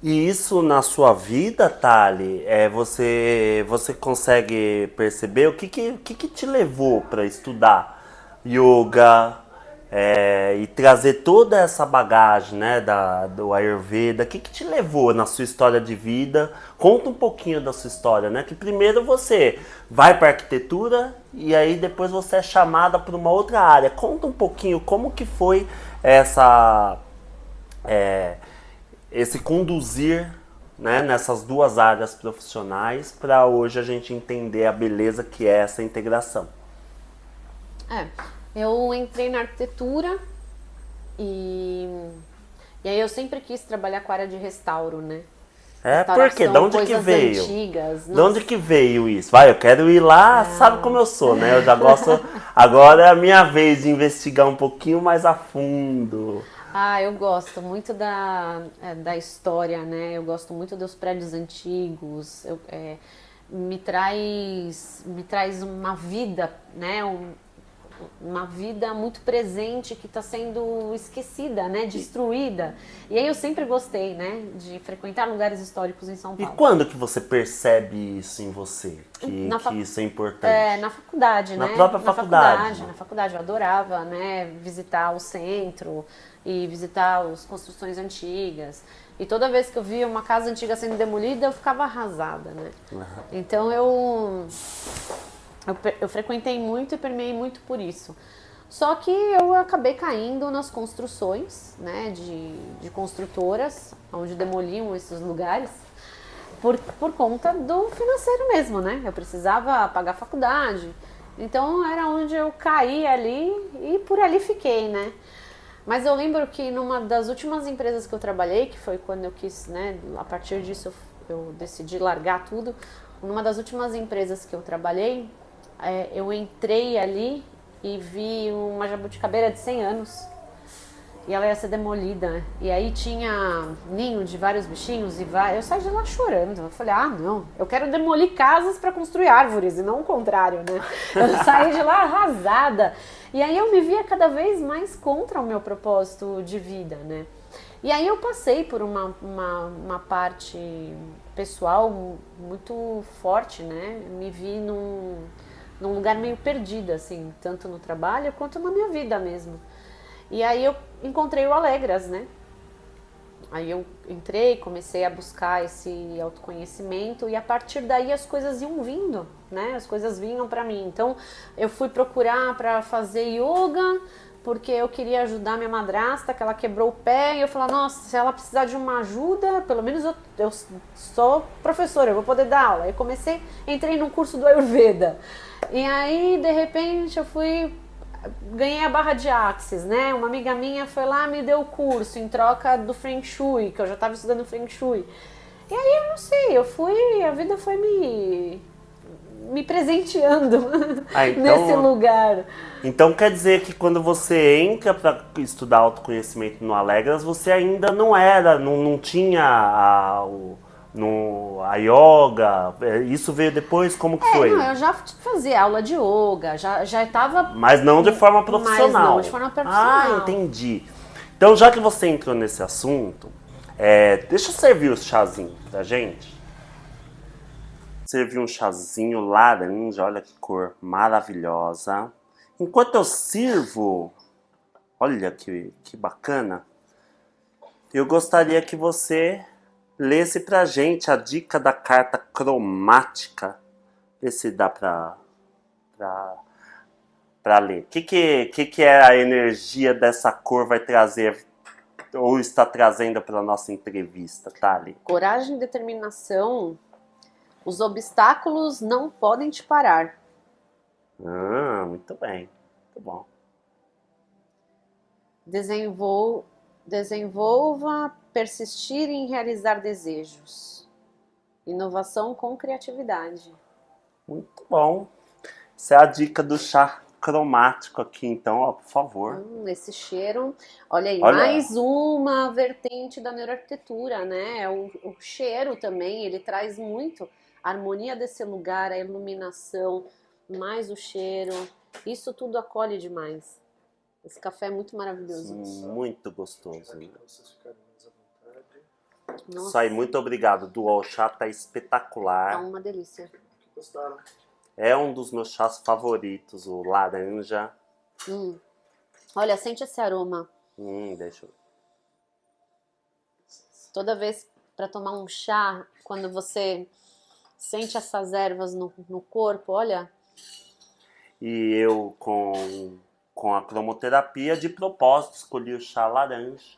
S1: E isso na sua vida, Thali, você consegue perceber o que te levou para estudar yoga e trazer toda essa bagagem, né, do Ayurveda? O que te levou na sua história de vida? Conta um pouquinho da sua história, né? Que primeiro você vai para arquitetura e aí depois você é chamada para uma outra área. Conta um pouquinho como que foi esse conduzir, né, nessas duas áreas profissionais para hoje a gente entender a beleza que é essa integração.
S2: Eu entrei na arquitetura e aí eu sempre quis trabalhar com a área de restauro, né?
S1: Por quê? De onde que veio?
S2: Antigas.
S1: De onde que veio isso? Eu quero ir lá, sabe como eu sou, né? Eu já gosto, agora é a minha vez de investigar um pouquinho mais a fundo.
S2: Eu gosto muito da história, né? Eu gosto muito dos prédios antigos. Me traz uma vida, né? Uma vida muito presente que está sendo esquecida, né? Destruída. E aí eu sempre gostei, né? De frequentar lugares históricos em São Paulo.
S1: E quando que você percebe isso em você? Que isso é importante?
S2: Na faculdade, né?
S1: Na própria faculdade.
S2: Na faculdade. Eu adorava, né? Visitar o centro e visitar as construções antigas. E toda vez que eu via uma casa antiga sendo demolida, eu ficava arrasada, né? Uhum. Então eu frequentei muito e permeei muito por isso. Só que eu acabei caindo nas construções, né, de construtoras, onde demoliam esses lugares, por conta do financeiro mesmo, né? Eu precisava pagar a faculdade. Então era onde eu caí ali e por ali fiquei, né? Mas eu lembro que numa das últimas empresas que eu trabalhei, que foi quando eu quis, né, a partir disso eu decidi largar tudo, numa das últimas empresas que eu trabalhei, eu entrei ali e vi uma jabuticabeira de 100 anos e ela ia ser demolida. E aí tinha ninho de vários bichinhos eu saí de lá chorando. Eu falei, não, eu quero demolir casas para construir árvores e não o contrário, né? Eu saí de lá arrasada. E aí eu me via cada vez mais contra o meu propósito de vida, né? E aí eu passei por uma parte pessoal muito forte, né? Me vi num lugar meio perdida, assim, tanto no trabalho quanto na minha vida mesmo. E aí eu encontrei o Alegras, né? Aí eu entrei, comecei a buscar esse autoconhecimento e a partir daí as coisas iam vindo, né? As coisas vinham pra mim. Então eu fui procurar pra fazer yoga porque eu queria ajudar minha madrasta, que ela quebrou o pé, e eu falei, nossa, se ela precisar de uma ajuda, pelo menos eu sou professora, eu vou poder dar aula. Aí entrei num curso do Ayurveda. E aí, de repente, ganhei a barra de Axis, né? Uma amiga minha foi lá, me deu o curso em troca do Feng Shui, que eu já estava estudando Feng Shui. E aí, eu não sei, a vida foi me me presenteando
S1: Então,
S2: nesse lugar.
S1: Então quer dizer que quando você entra para estudar autoconhecimento no Alegras, você ainda não tinha a yoga, isso veio depois, como que foi?
S2: Não, eu já fazia aula de yoga, já estava...
S1: Mas não de forma profissional.
S2: Mas não de forma profissional.
S1: Entendi. Então já que você entrou nesse assunto, deixa eu servir o chazinho pra gente. Servi um chazinho laranja, olha que cor maravilhosa. Enquanto eu sirvo, olha que bacana, eu gostaria que você lesse pra gente a dica da carta cromática. Vê se dá pra ler. O que é a energia dessa cor vai trazer ou está trazendo para a nossa entrevista, Thali?
S2: Coragem e determinação. Os obstáculos não podem te parar.
S1: Muito bem. Muito bom.
S2: Desenvolva, persistir em realizar desejos. Inovação com criatividade.
S1: Muito bom. Essa é a dica do chá cromático aqui, então, ó, por favor.
S2: Esse cheiro, olha aí,
S1: Olha.
S2: mais uma vertente da neuroarquitetura, né? O cheiro também, ele traz muito a harmonia desse lugar, a iluminação, mais o cheiro, isso tudo acolhe demais. Esse café é muito maravilhoso.
S1: Muito gostoso. Né?
S3: Vocês ficarem mais à vontade.
S2: Nossa,
S1: Isso aí, muito obrigado. Do chá tá espetacular.
S2: tá uma delícia.
S3: Gostaram?
S1: É um dos meus chás favoritos, o laranja.
S2: Olha, sente esse aroma.
S1: Deixa eu...
S2: Toda vez para tomar um chá, quando você sente essas ervas no corpo, olha.
S1: E eu, com a cromoterapia, de propósito, escolhi o chá laranja,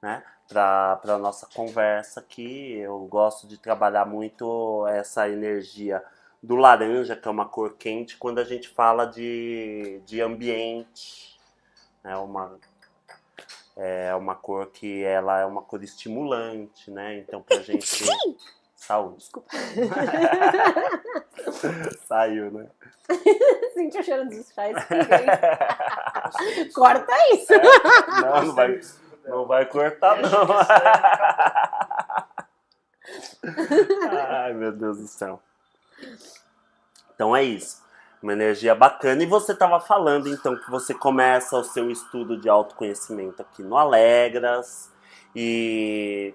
S1: né? Para a nossa conversa aqui. Eu gosto de trabalhar muito essa energia do laranja, que é uma cor quente, quando a gente fala de ambiente. É uma cor que ela é uma cor estimulante, né? Então, pra gente... Saúde.
S2: Desculpa.
S1: Saiu, né?
S2: Senti o cheiro dos chás. Corta isso.
S1: Não vai cortar, não. Ai, meu Deus do céu. Então é isso. Uma energia bacana. E você estava falando, então, que você começa o seu estudo de autoconhecimento aqui no Alegras. E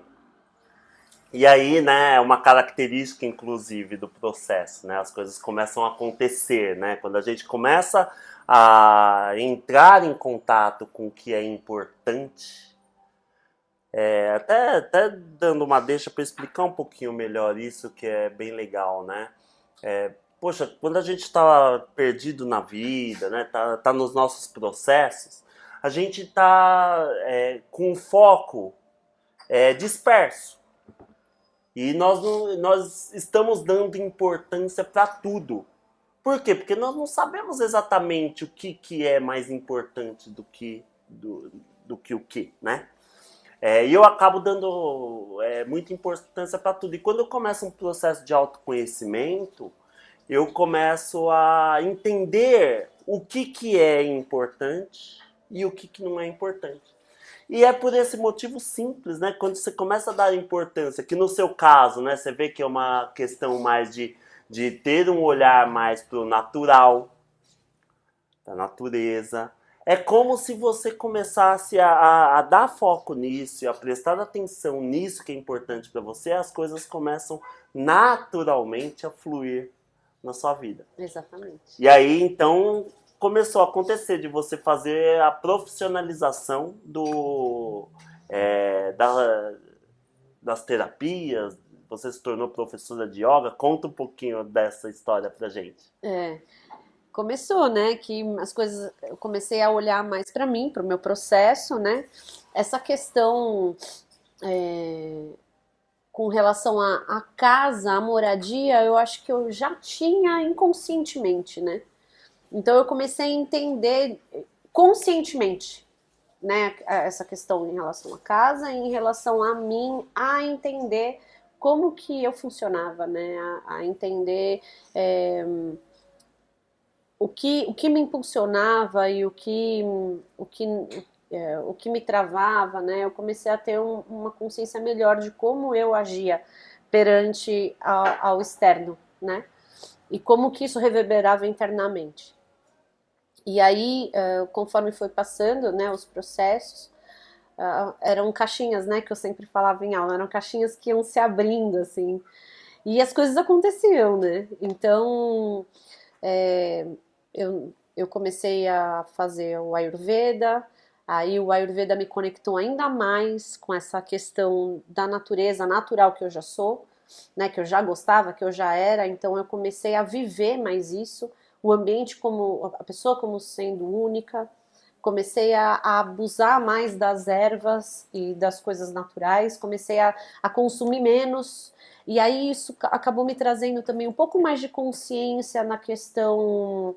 S1: aí, né, é uma característica, inclusive, do processo, né? As coisas começam a acontecer, né? Quando a gente começa a entrar em contato com o que é importante, até dando uma deixa para explicar um pouquinho melhor isso, que é bem legal, né? Poxa, quando a gente está perdido na vida, né, tá nos nossos processos, a gente está com o foco disperso. E nós estamos dando importância para tudo. Por quê? Porque nós não sabemos exatamente o que é mais importante do que o que, né? E eu acabo dando muita importância para tudo. E quando eu começo um processo de autoconhecimento, eu começo a entender o que é importante e o que não é importante. E é por esse motivo simples, né? Quando você começa a dar importância, que no seu caso, né, você vê que é uma questão mais de ter um olhar mais pro natural, da natureza. É como se você começasse a dar foco nisso, a prestar atenção nisso que é importante para você, as coisas começam naturalmente a fluir na sua vida.
S2: Exatamente.
S1: E aí, então, começou a acontecer de você fazer a profissionalização das terapias. Você se tornou professora de yoga. Conta um pouquinho dessa história pra gente.
S2: Começou, né, que as coisas, eu comecei a olhar mais para mim, para o meu processo, né, essa questão com relação à casa, à moradia, eu acho que eu já tinha inconscientemente, né, então eu comecei a entender conscientemente, né, essa questão em relação à casa, em relação a mim, a entender como que eu funcionava, né? A entender o que me impulsionava e o que me travava, né? Eu comecei a ter uma consciência melhor de como eu agia perante ao externo, né? E como que isso reverberava internamente. E aí, conforme foi passando, né, os processos, eram caixinhas, né, que eu sempre falava em aula, eram caixinhas que iam se abrindo, assim, e as coisas aconteciam, né? Então, é, eu comecei a fazer o Ayurveda, aí o Ayurveda me conectou ainda mais com essa questão da natureza natural que eu já sou, né, que eu já gostava, que eu já era, então eu comecei a viver mais isso, o ambiente como a pessoa como sendo única, comecei a abusar mais das ervas e das coisas naturais, comecei a consumir menos, e aí isso acabou me trazendo também um pouco mais de consciência na questão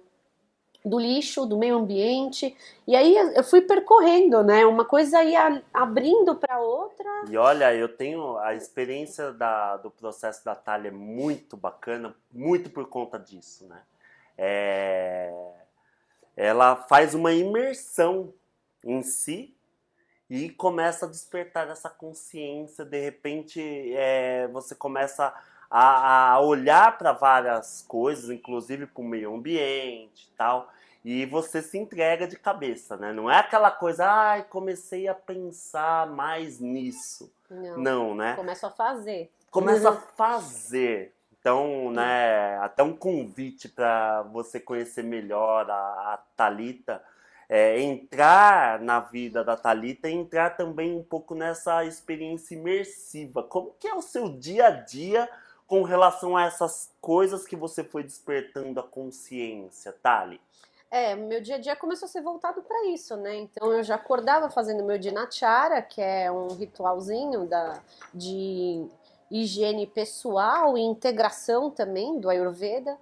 S2: do lixo, do meio ambiente, e aí eu fui percorrendo, né? Uma coisa ia abrindo para outra.
S1: E olha, eu tenho a experiência do processo da Thalia é muito bacana, muito por conta disso, né? Ela faz uma imersão em si e começa a despertar essa consciência. De repente, você começa a olhar para várias coisas, inclusive para o meio ambiente e tal, e você se entrega de cabeça, né? Não é aquela coisa, ai, comecei a pensar mais nisso. Não, né?
S2: Começa a fazer.
S1: Começa a fazer. Então, né, até um convite para você conhecer melhor a Thalita, entrar na vida da Thalita e entrar também um pouco nessa experiência imersiva. Como que é o seu dia a dia com relação a essas coisas que você foi despertando a consciência, Thali?
S2: Meu dia a dia começou a ser voltado para isso, né? Então eu já acordava fazendo meu Dinacharya, que é um ritualzinho de higiene pessoal e integração também do Ayurveda.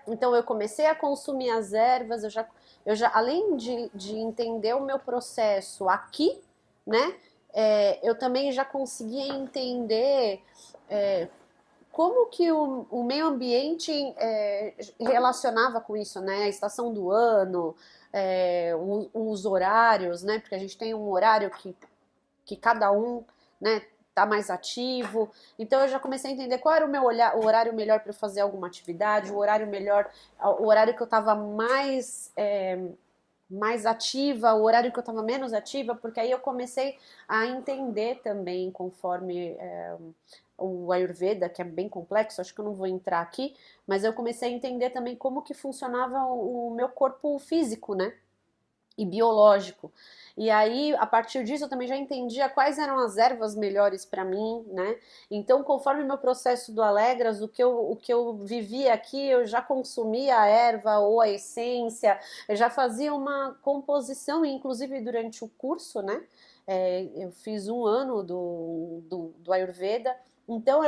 S2: Então eu comecei a consumir as ervas, eu já além de entender o meu processo aqui, né? Eu também já conseguia entender como que o meio ambiente relacionava com isso, né? A estação do ano, os horários, né? Porque a gente tem um horário que cada um, né, tá mais ativo. Então eu já comecei a entender qual era o horário melhor para fazer alguma atividade, o horário que eu estava mais ativa, o horário que eu estava menos ativa, porque aí eu comecei a entender também, conforme o Ayurveda, que é bem complexo, acho que eu não vou entrar aqui, mas eu comecei a entender também como que funcionava o meu corpo físico, né? E biológico. E aí, a partir disso, eu também já entendia quais eram as ervas melhores para mim, né? Então, conforme o meu processo do Alegras, o que eu vivia aqui, eu já consumia a erva ou a essência, eu já fazia uma composição, inclusive durante o curso, né? Eu fiz um ano do Ayurveda, então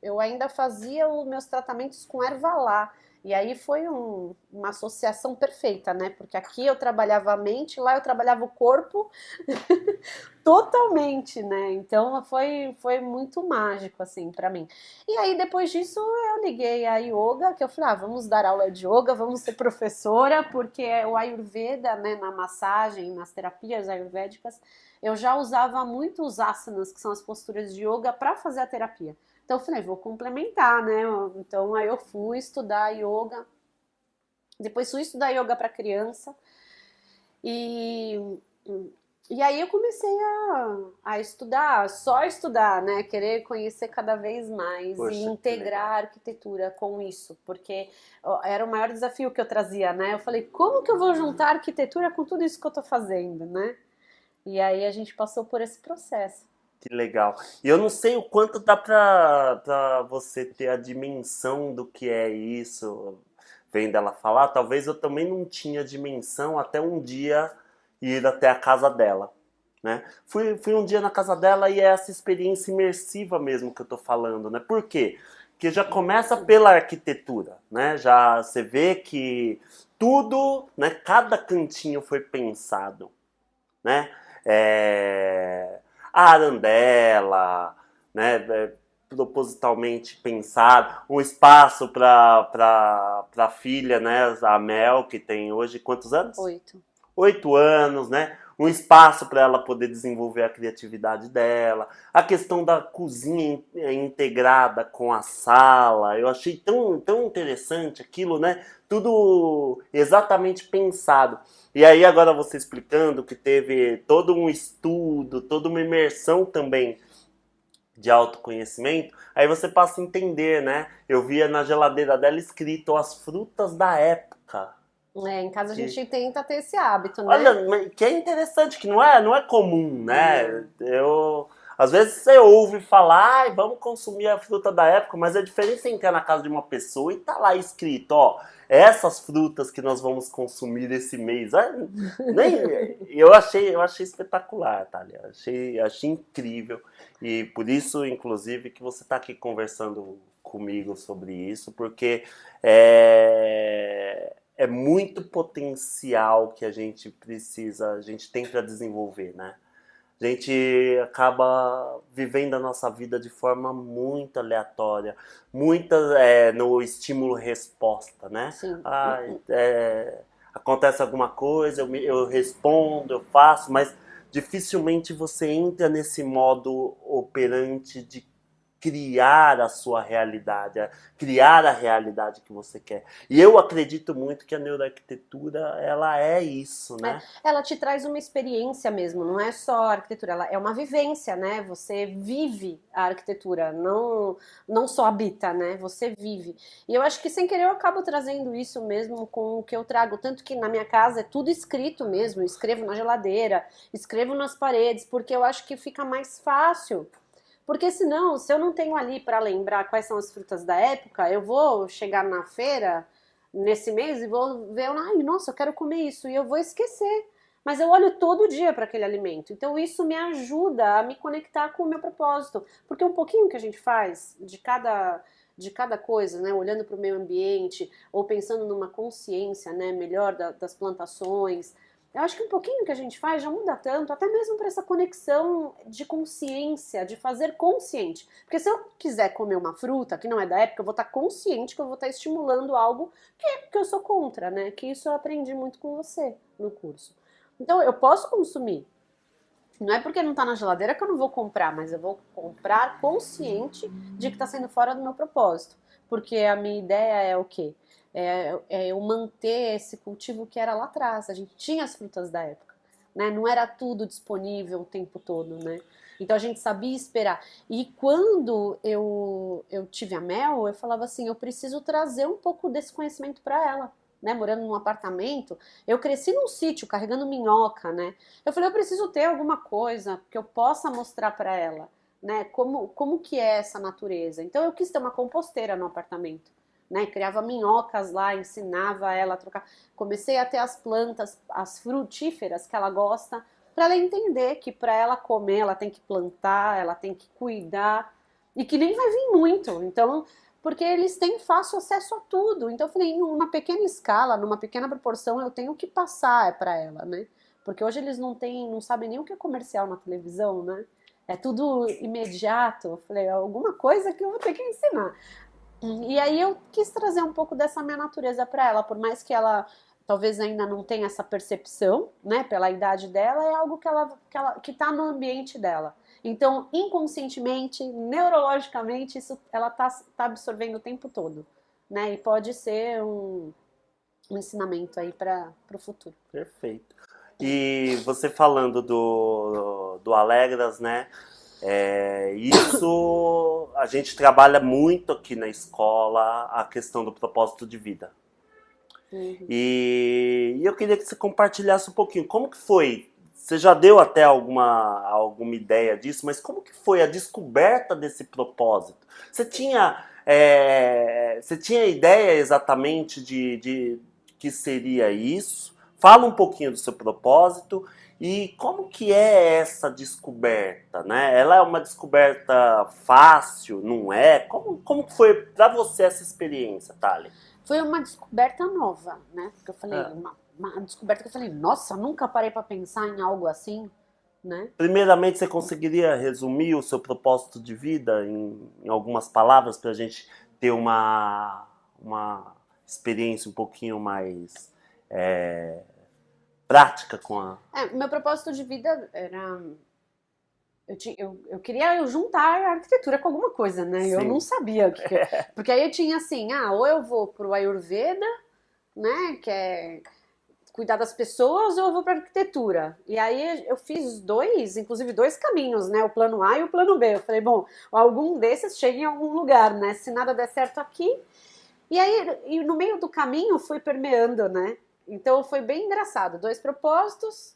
S2: eu ainda fazia os meus tratamentos com erva lá. E aí foi uma associação perfeita, né? Porque aqui eu trabalhava a mente, lá eu trabalhava o corpo totalmente, né? Então foi muito mágico, assim, pra mim. E aí depois disso eu liguei a yoga, que eu falei, vamos dar aula de yoga, vamos ser professora, porque o Ayurveda, né, na massagem, nas terapias ayurvédicas, eu já usava muito os asanas, que são as posturas de yoga, para fazer a terapia. Então eu falei, vou complementar, né? Então aí eu fui estudar yoga, depois fui estudar yoga para criança e aí eu comecei a estudar, só estudar, né? Querer conhecer cada vez mais. Poxa, e integrar a arquitetura com isso, porque era o maior desafio que eu trazia, né? Eu falei, como que eu vou juntar arquitetura com tudo isso que eu tô fazendo, né? E aí a gente passou por esse processo.
S1: Que legal. E eu não sei o quanto dá pra você ter a dimensão do que é isso, vendo ela falar. Talvez eu também não tinha dimensão até um dia ir até a casa dela, né? Fui um dia na casa dela e é essa experiência imersiva mesmo que eu tô falando, né? Por quê? Porque já começa pela arquitetura, né? Já você vê que tudo, né? Cada cantinho foi pensado, né? A arandela, né? propositalmente pensado, um espaço para a filha, né, a Mel, que tem hoje quantos anos?
S2: 8.
S1: 8 anos, né? Um espaço para ela poder desenvolver a criatividade dela. A questão da cozinha integrada com a sala. Eu achei tão interessante aquilo, né? Tudo exatamente pensado. E aí agora você explicando que teve todo um estudo, toda uma imersão também de autoconhecimento, aí você passa a entender, né? Eu via na geladeira dela escrito as frutas da época.
S2: Em casa a
S1: Que-
S2: gente tenta ter esse hábito, né?
S1: Olha, mas que é interessante, que não é comum, né? Às vezes você ouve falar, "Ai, vamos consumir a fruta da época", mas é diferente você entrar na casa de uma pessoa e tá lá escrito, ó, essas frutas que nós vamos consumir esse mês. Eu achei espetacular, Thalia. Achei incrível. E por isso, inclusive, que você tá aqui conversando comigo sobre isso, porque é muito potencial que a gente tem para desenvolver, né? A gente acaba vivendo a nossa vida de forma muito aleatória, no estímulo-resposta, né?
S2: Sim.
S1: Acontece alguma coisa, eu respondo, eu faço, mas dificilmente você entra nesse modo operante de criar a sua realidade, criar a realidade que você quer. E eu acredito muito que a neuroarquitetura, ela é isso, né?
S2: Ela te traz uma experiência mesmo, não é só a arquitetura, ela é uma vivência, né? Você vive a arquitetura, não só habita, né? Você vive. E eu acho que sem querer eu acabo trazendo isso mesmo com o que eu trago, tanto que na minha casa é tudo escrito mesmo, eu escrevo na geladeira, escrevo nas paredes, porque eu acho que fica mais fácil. Porque senão, se eu não tenho ali para lembrar quais são as frutas da época, eu vou chegar na feira nesse mês e vou ver, ai, nossa, eu quero comer isso, e eu vou esquecer. Mas eu olho todo dia para aquele alimento. Então isso me ajuda a me conectar com o meu propósito. Porque um pouquinho que a gente faz de cada coisa, né, olhando para o meio ambiente ou pensando numa consciência, né, melhor das plantações, eu acho que um pouquinho que a gente faz já muda tanto, até mesmo para essa conexão de consciência, de fazer consciente. Porque se eu quiser comer uma fruta que não é da época, eu vou estar consciente que eu vou estar estimulando algo que eu sou contra, né? Que isso eu aprendi muito com você no curso. Então eu posso consumir. Não é porque não está na geladeira que eu não vou comprar, mas eu vou comprar consciente de que está sendo fora do meu propósito. Porque a minha ideia é o quê? É eu manter esse cultivo que era lá atrás. A gente tinha as frutas da época, né? Não era tudo disponível o tempo todo, né? Então a gente sabia esperar. E quando eu tive a Mel, eu falava assim, eu preciso trazer um pouco desse conhecimento para ela. Né, morando num apartamento, eu cresci num sítio carregando minhoca, né? Eu falei, eu preciso ter alguma coisa que eu possa mostrar para ela, né? Como que é essa natureza? Então eu quis ter uma composteira no apartamento, né? Criava minhocas lá, ensinava ela a trocar. Comecei a ter as plantas, as frutíferas que ela gosta, para ela entender que para ela comer ela tem que plantar, ela tem que cuidar e que nem vai vir muito. Então porque eles têm fácil acesso a tudo. Então eu falei, em uma pequena escala, numa pequena proporção, eu tenho que passar para ela, né? Porque hoje eles não sabem nem o que é comercial na televisão, né? É tudo imediato. Eu falei, alguma coisa que eu vou ter que ensinar. E aí eu quis trazer um pouco dessa minha natureza para ela, por mais que ela talvez ainda não tenha essa percepção, né, pela idade dela, é algo que tá no ambiente dela. Então, inconscientemente, neurologicamente, isso ela tá absorvendo o tempo todo, né? E pode ser um ensinamento aí para o futuro.
S1: Perfeito. E você falando do Alegras, né? Isso a gente trabalha muito aqui na escola, a questão do propósito de vida.
S2: Uhum.
S1: E eu queria que você compartilhasse um pouquinho. Como que foi? Você já deu até alguma ideia disso, mas como que foi a descoberta desse propósito? Você tinha ideia exatamente de que seria isso? Fala um pouquinho do seu propósito e como que é essa descoberta, né? Ela é uma descoberta fácil, não é? Como que foi para você essa experiência, Thalia?
S2: Foi uma descoberta nova, né? Porque eu falei, uma descoberta que eu falei, nossa, nunca parei para pensar em algo assim, né?
S1: Primeiramente, você conseguiria resumir o seu propósito de vida em algumas palavras para a gente ter uma experiência um pouquinho mais prática com a...
S2: Meu propósito de vida era... Eu queria juntar a arquitetura com alguma coisa, né? Eu
S1: Sim.
S2: não sabia o que... Porque aí eu tinha assim, ou eu vou pro Ayurveda, né? Que é cuidar das pessoas, ou eu vou para arquitetura. E aí eu fiz inclusive dois caminhos, né? O plano A e o plano B. Eu falei, bom, algum desses chega em algum lugar, né? Se nada der certo aqui. E aí, no meio do caminho, fui permeando, né? Então foi bem engraçado. 2 propósitos,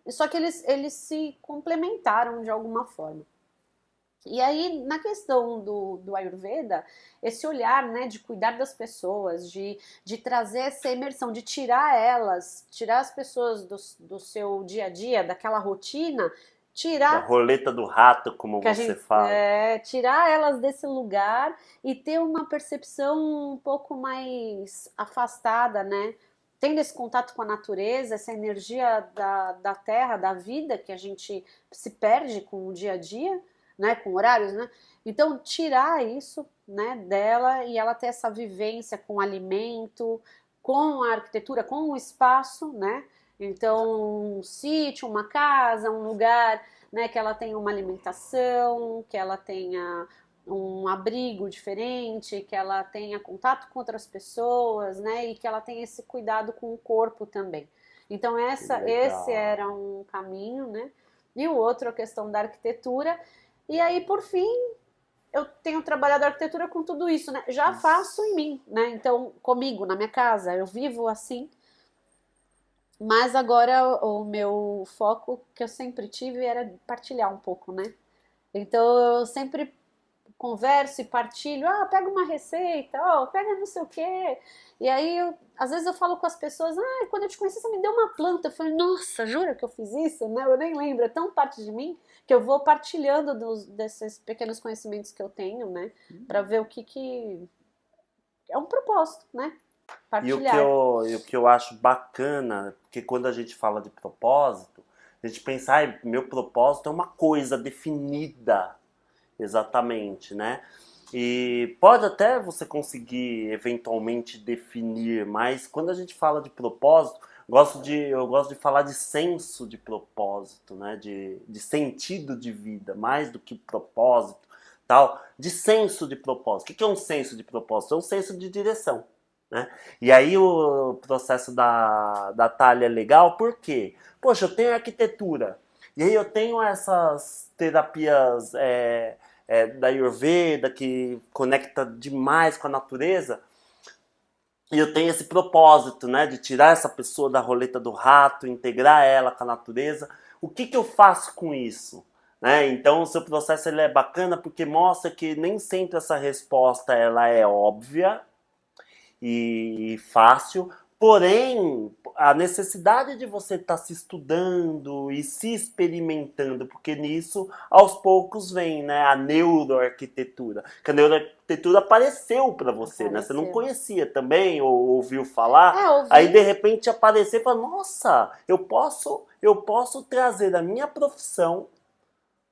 S2: só que eles se complementaram de alguma forma. E aí, na questão do Ayurveda, esse olhar, né, de cuidar das pessoas, de trazer essa imersão, de tirar as pessoas do seu dia a dia, daquela rotina,
S1: Da roleta do rato, como você fala.
S2: Tirar elas desse lugar e ter uma percepção um pouco mais afastada, né? Tendo esse contato com a natureza, essa energia da terra, da vida, que a gente se perde com o dia a dia, né, com horários, né? Então, tirar isso, né, dela e ela ter essa vivência com o alimento, com a arquitetura, com o espaço, né? Então, um sítio, uma casa, um lugar, né, que ela tenha uma alimentação, que ela tenha um abrigo diferente, que ela tenha contato com outras pessoas, né, e que ela tenha esse cuidado com o corpo também. Então, esse era um caminho, né? E o outro, a questão da arquitetura. E aí, por fim, eu tenho trabalhado a arquitetura com tudo isso, né? Já faço em mim, né? Então, comigo, na minha casa, eu vivo assim. Mas agora o meu foco que eu sempre tive era partilhar um pouco, né? Então eu sempre converso e partilho, pega uma receita, pega não sei o quê. E aí, às vezes eu falo com as pessoas, quando eu te conheci você me deu uma planta. Eu falei, nossa, jura que eu fiz isso? Né? Eu nem lembro, é tão parte de mim que eu vou partilhando desses pequenos conhecimentos que eu tenho, né? Pra ver o que é um propósito, né? Partilhar.
S1: E o que eu acho bacana, porque quando a gente fala de propósito, a gente pensa, meu propósito é uma coisa definida, exatamente, né? E pode até você conseguir eventualmente definir, mas quando a gente fala de propósito, eu gosto de falar de senso de propósito, né? De sentido de vida, mais do que propósito, tal, de senso de propósito. O que é um senso de propósito? É um senso de direção. Né? E aí o processo da Thalia é legal, por quê? Poxa, eu tenho arquitetura, e aí eu tenho essas terapias da Ayurveda, que conecta demais com a natureza, e eu tenho esse propósito, né, de tirar essa pessoa da roleta do rato, integrar ela com a natureza. O que eu faço com isso? Né? Então o seu processo ele é bacana porque mostra que nem sempre essa resposta ela é óbvia, e fácil, porém a necessidade de você estar se estudando e se experimentando, porque nisso aos poucos vem, né, a neuroarquitetura. Que a neuroarquitetura apareceu para você, né? Você não conhecia também ou ouviu falar,
S2: ouvi.
S1: Aí de repente apareceu e falou, nossa, eu posso trazer a minha profissão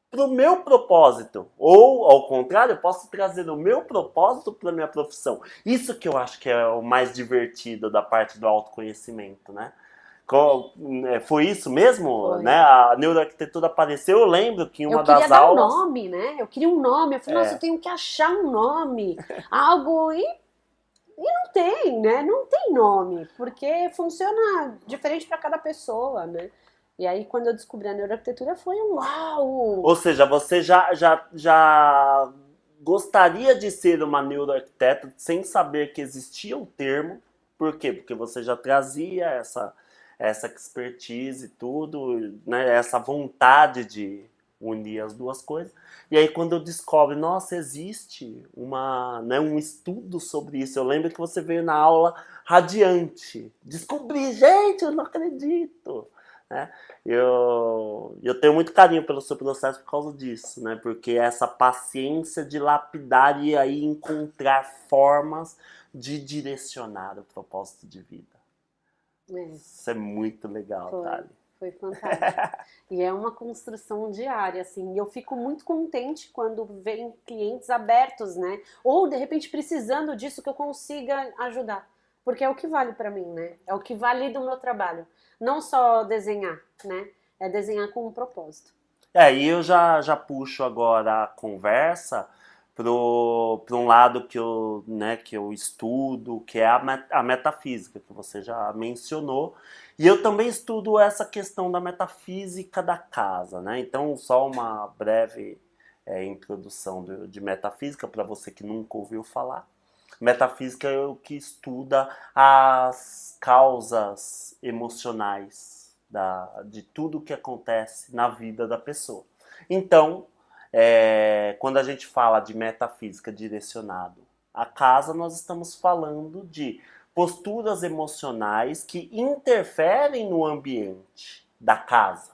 S1: para o meu propósito. Ou, ao contrário, eu posso trazer o meu propósito para a minha profissão. Isso que eu acho que é o mais divertido da parte do autoconhecimento, né? Foi isso mesmo?
S2: Foi.
S1: Né? A neuroarquitetura apareceu, eu lembro que em uma das aulas...
S2: Eu queria dar um nome, né? Eu queria um nome. Eu falei, nossa, eu tenho que achar um nome. Algo... E não tem, né? Não tem nome. Porque funciona diferente para cada pessoa, né? E aí, quando eu descobri a neuroarquitetura, foi um uau!
S1: Ou seja, você já gostaria de ser uma neuroarquiteta sem saber que existia o termo. Por quê? Porque você já trazia essa expertise e tudo, né? Essa vontade de unir as duas coisas. E aí, quando eu descobro, nossa, existe um estudo sobre isso. Eu lembro que você veio na aula radiante. Descobri, gente, eu não acredito! Né? Eu tenho muito carinho pelo seu processo por causa disso, né? Porque essa paciência de lapidar e aí encontrar formas de direcionar o propósito de vida. Isso é muito legal, Thalia.
S2: Foi fantástico. E é uma construção diária, assim. E eu fico muito contente quando vem clientes abertos, né? Ou, de repente, precisando disso que eu consiga ajudar. Porque é o que vale pra mim, né? É o que vale do meu trabalho. Não só desenhar, né? É desenhar com um propósito.
S1: E eu já puxo agora a conversa para um lado que eu estudo, que é a metafísica, que você já mencionou. E eu também estudo essa questão da metafísica da casa, né? Então, só uma breve introdução de metafísica para você que nunca ouviu falar. Metafísica é o que estuda as causas emocionais de tudo que acontece na vida da pessoa. Então, quando a gente fala de metafísica direcionado à casa, nós estamos falando de posturas emocionais que interferem no ambiente da casa.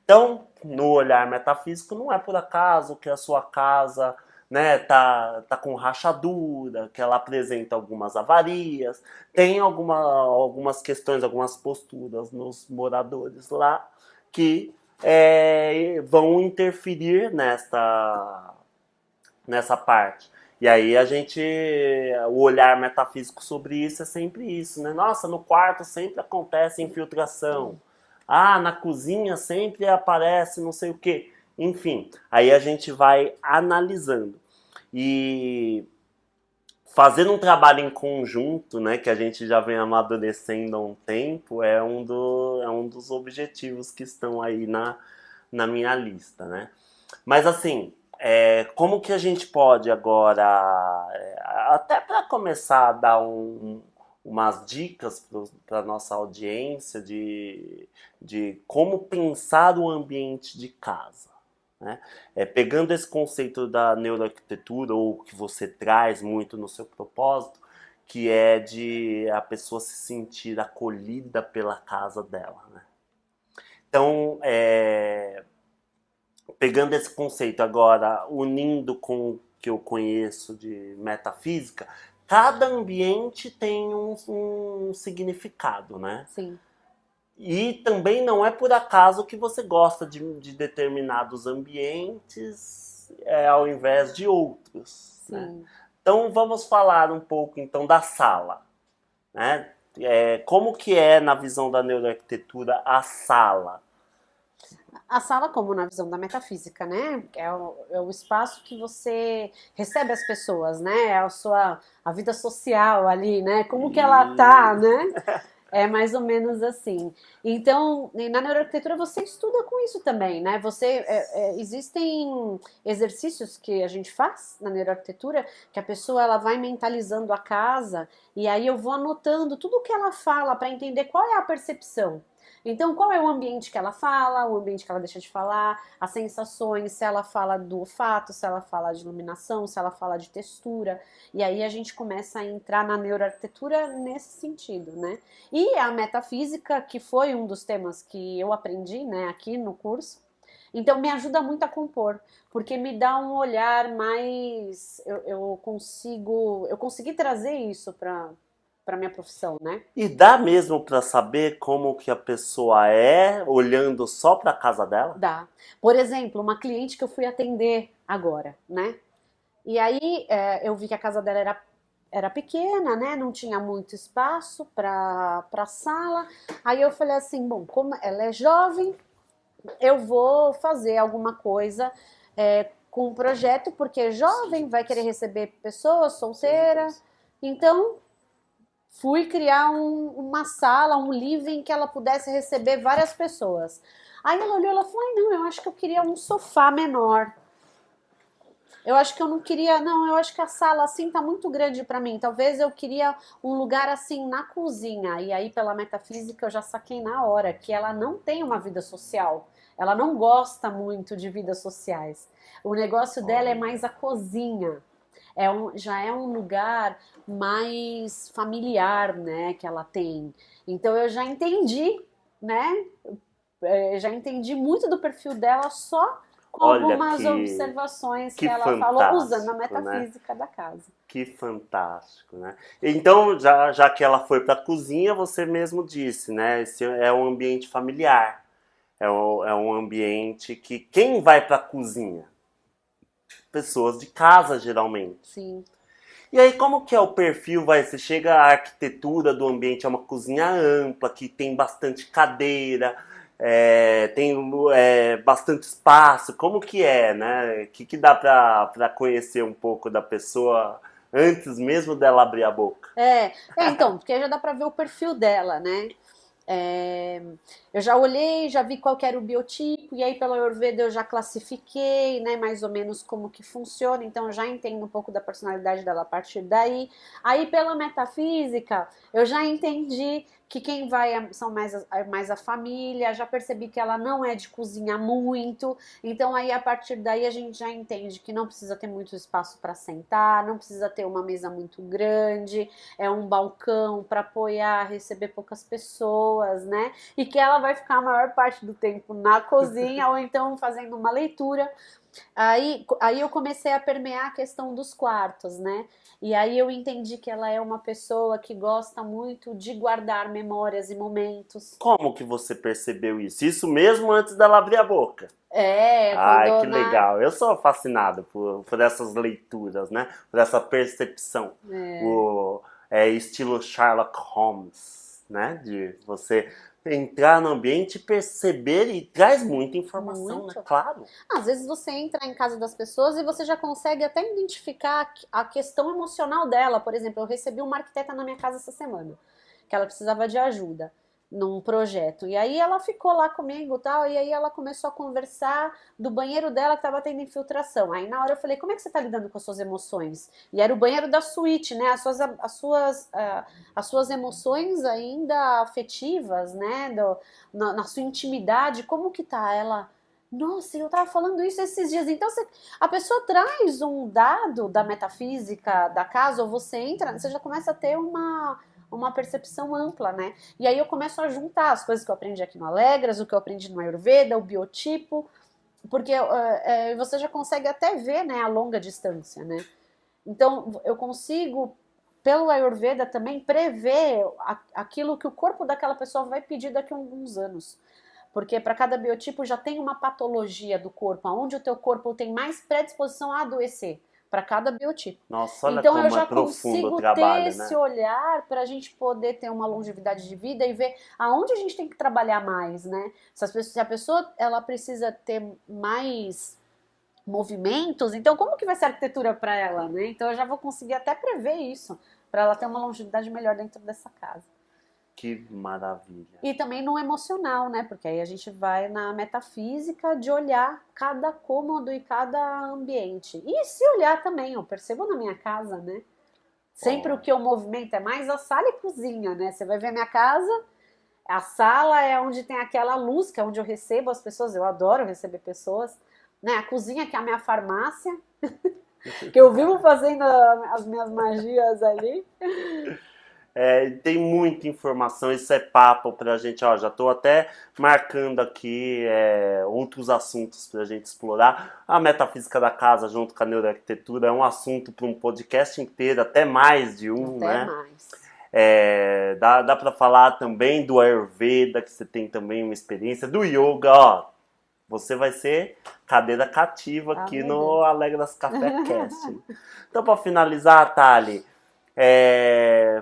S1: Então, no olhar metafísico, não é por acaso que a sua casa, né, tá com rachadura, que ela apresenta algumas avarias, tem algumas questões, algumas posturas nos moradores lá que vão interferir nessa parte. E aí o olhar metafísico sobre isso é sempre isso, né? Nossa, no quarto sempre acontece infiltração. Na cozinha sempre aparece não sei o quê. Enfim, aí a gente vai analisando. E fazendo um trabalho em conjunto, né, que a gente já vem amadurecendo há um tempo, é um dos objetivos que estão aí na minha lista, né? Mas assim, como que a gente pode agora, até para começar a dar umas dicas para a nossa audiência de como pensar o ambiente de casa, né? Pegando esse conceito da neuroarquitetura, ou que você traz muito no seu propósito, que é de a pessoa se sentir acolhida pela casa dela, né? Então, pegando esse conceito agora, unindo com o que eu conheço de metafísica, cada ambiente tem um significado, né?
S2: Sim.
S1: E também não é por acaso que você gosta de determinados ambientes ao invés de outros,
S2: Sim.
S1: né? Então vamos falar um pouco então da sala, né? Como que é na visão da neuroarquitetura a sala?
S2: A sala, como na visão da metafísica, né? É o espaço que você recebe as pessoas, né? É a vida social ali, né? Como que ela tá, né? É mais ou menos assim. Então, na neuroarquitetura você estuda com isso também, né? Existem exercícios que a gente faz na neuroarquitetura que a pessoa ela vai mentalizando a casa e aí eu vou anotando tudo o que ela fala para entender qual é a percepção. Então, qual é o ambiente que ela fala, o ambiente que ela deixa de falar, as sensações, se ela fala do olfato, se ela fala de iluminação, se ela fala de textura. E aí a gente começa a entrar na neuroarquitetura nesse sentido, né? E a metafísica, que foi um dos temas que eu aprendi, né, aqui no curso, então me ajuda muito a compor, porque me dá um olhar mais... Eu consegui trazer isso para minha profissão, né?
S1: E dá mesmo para saber como que a pessoa olhando só para a casa dela?
S2: Dá. Por exemplo, uma cliente que eu fui atender agora, né? E aí eu vi que a casa dela era pequena, né? Não tinha muito espaço para sala. Aí eu falei assim, bom, como ela é jovem, eu vou fazer alguma coisa com um projeto, porque jovem vai querer receber pessoas, solteira. Então, fui criar uma sala, um living que ela pudesse receber várias pessoas. Aí ela olhou e falou, não, eu acho que eu queria um sofá menor. Eu acho que eu não queria, não, eu acho que a sala assim tá muito grande para mim. Talvez eu queria um lugar assim na cozinha. E aí pela metafísica eu já saquei na hora que ela não tem uma vida social. Ela não gosta muito de vidas sociais. O negócio dela é mais a cozinha. Já é um lugar mais familiar, né, que ela tem. Então eu já entendi, né? Já entendi muito do perfil dela só com
S1: Olha
S2: algumas observações que ela falou usando a
S1: fantástico, né?
S2: metafísica da casa.
S1: Que fantástico, né? Então, já que ela foi para a cozinha, você mesmo disse, né? Esse é um ambiente familiar. É um ambiente que quem vai para a cozinha? Pessoas de casa, geralmente.
S2: Sim.
S1: E aí, como que é o perfil? Você chega à arquitetura do ambiente, é uma cozinha ampla, que tem bastante cadeira, tem bastante espaço. Como que é, né? O que dá para conhecer um pouco da pessoa antes mesmo dela abrir a boca?
S2: Então, porque já dá pra ver o perfil dela, né? Eu já olhei, já vi qual que era o biotipo, e aí pela Ayurveda eu já classifiquei, né, mais ou menos como que funciona, então eu já entendo um pouco da personalidade dela a partir daí. Aí pela metafísica, eu já entendi que quem vai são mais a família, já percebi que ela não é de cozinhar muito, então aí a partir daí a gente já entende que não precisa ter muito espaço para sentar, não precisa ter uma mesa muito grande, é um balcão para apoiar, receber poucas pessoas, né? E que ela vai ficar a maior parte do tempo na cozinha ou então fazendo uma leitura. Aí eu comecei a permear a questão dos quartos, né? E aí eu entendi que ela é uma pessoa que gosta muito de guardar memórias e momentos.
S1: Como que você percebeu isso? Isso mesmo antes dela abrir a boca? Ai,
S2: Quando
S1: que legal. Eu sou fascinado por essas leituras, né? Por essa percepção. Estilo Sherlock Holmes, né? De você entrar no ambiente e perceber e traz muita informação, né? Claro.
S2: Às vezes você entra em casa das pessoas e você já consegue até identificar a questão emocional dela. Por exemplo, eu recebi uma arquiteta na minha casa essa semana, que ela precisava de ajuda num projeto. E aí ela ficou lá comigo e tal, e aí ela começou a conversar do banheiro dela que estava tendo infiltração. Aí na hora eu falei, como é que você está lidando com as suas emoções? E era o banheiro da suíte, né? As suas emoções ainda afetivas, né? Na sua intimidade, como que tá? Ela... Nossa, eu tava falando isso esses dias. Então, a pessoa traz um dado da metafísica da casa, ou você entra, você já começa a ter uma percepção ampla, né? E aí eu começo a juntar as coisas que eu aprendi aqui no Alegras, o que eu aprendi no Ayurveda, o biotipo, porque você já consegue até ver, né, a longa distância, né? Então, eu consigo, pelo Ayurveda também, prever aquilo que o corpo daquela pessoa vai pedir daqui a alguns anos. Porque para cada biotipo já tem uma patologia do corpo, onde o teu corpo tem mais predisposição a adoecer, para cada biotipo.
S1: Nossa, olha
S2: Então
S1: como
S2: eu já
S1: é profundo o
S2: consigo
S1: trabalho,
S2: ter esse
S1: né?
S2: olhar para a gente poder ter uma longevidade de vida e ver aonde a gente tem que trabalhar mais, né? Se a pessoa ela precisa ter mais movimentos, então como que vai ser a arquitetura para ela, né? Então eu já vou conseguir até prever isso, para ela ter uma longevidade melhor dentro dessa casa.
S1: Que maravilha.
S2: E também no emocional, né? Porque aí a gente vai na metafísica de olhar cada cômodo e cada ambiente. E se olhar também, eu percebo na minha casa, né? Sempre o que eu movimento é mais a sala e cozinha, né? Você vai ver a minha casa, a sala é onde tem aquela luz, que é onde eu recebo as pessoas, eu adoro receber pessoas. Né? A cozinha, que é a minha farmácia, que eu vivo fazendo as minhas magias ali.
S1: Tem muita informação, isso é papo pra gente, ó, já tô até marcando aqui outros assuntos pra gente explorar. A metafísica da casa junto com a neuroarquitetura é um assunto para um podcast inteiro, até mais de um,
S2: até
S1: né?
S2: Mais.
S1: Dá pra falar também do Ayurveda, que você tem também uma experiência, do Yoga, ó. Você vai ser cadeira cativa aqui no Alegras Café Cast. Então, para finalizar, Thali,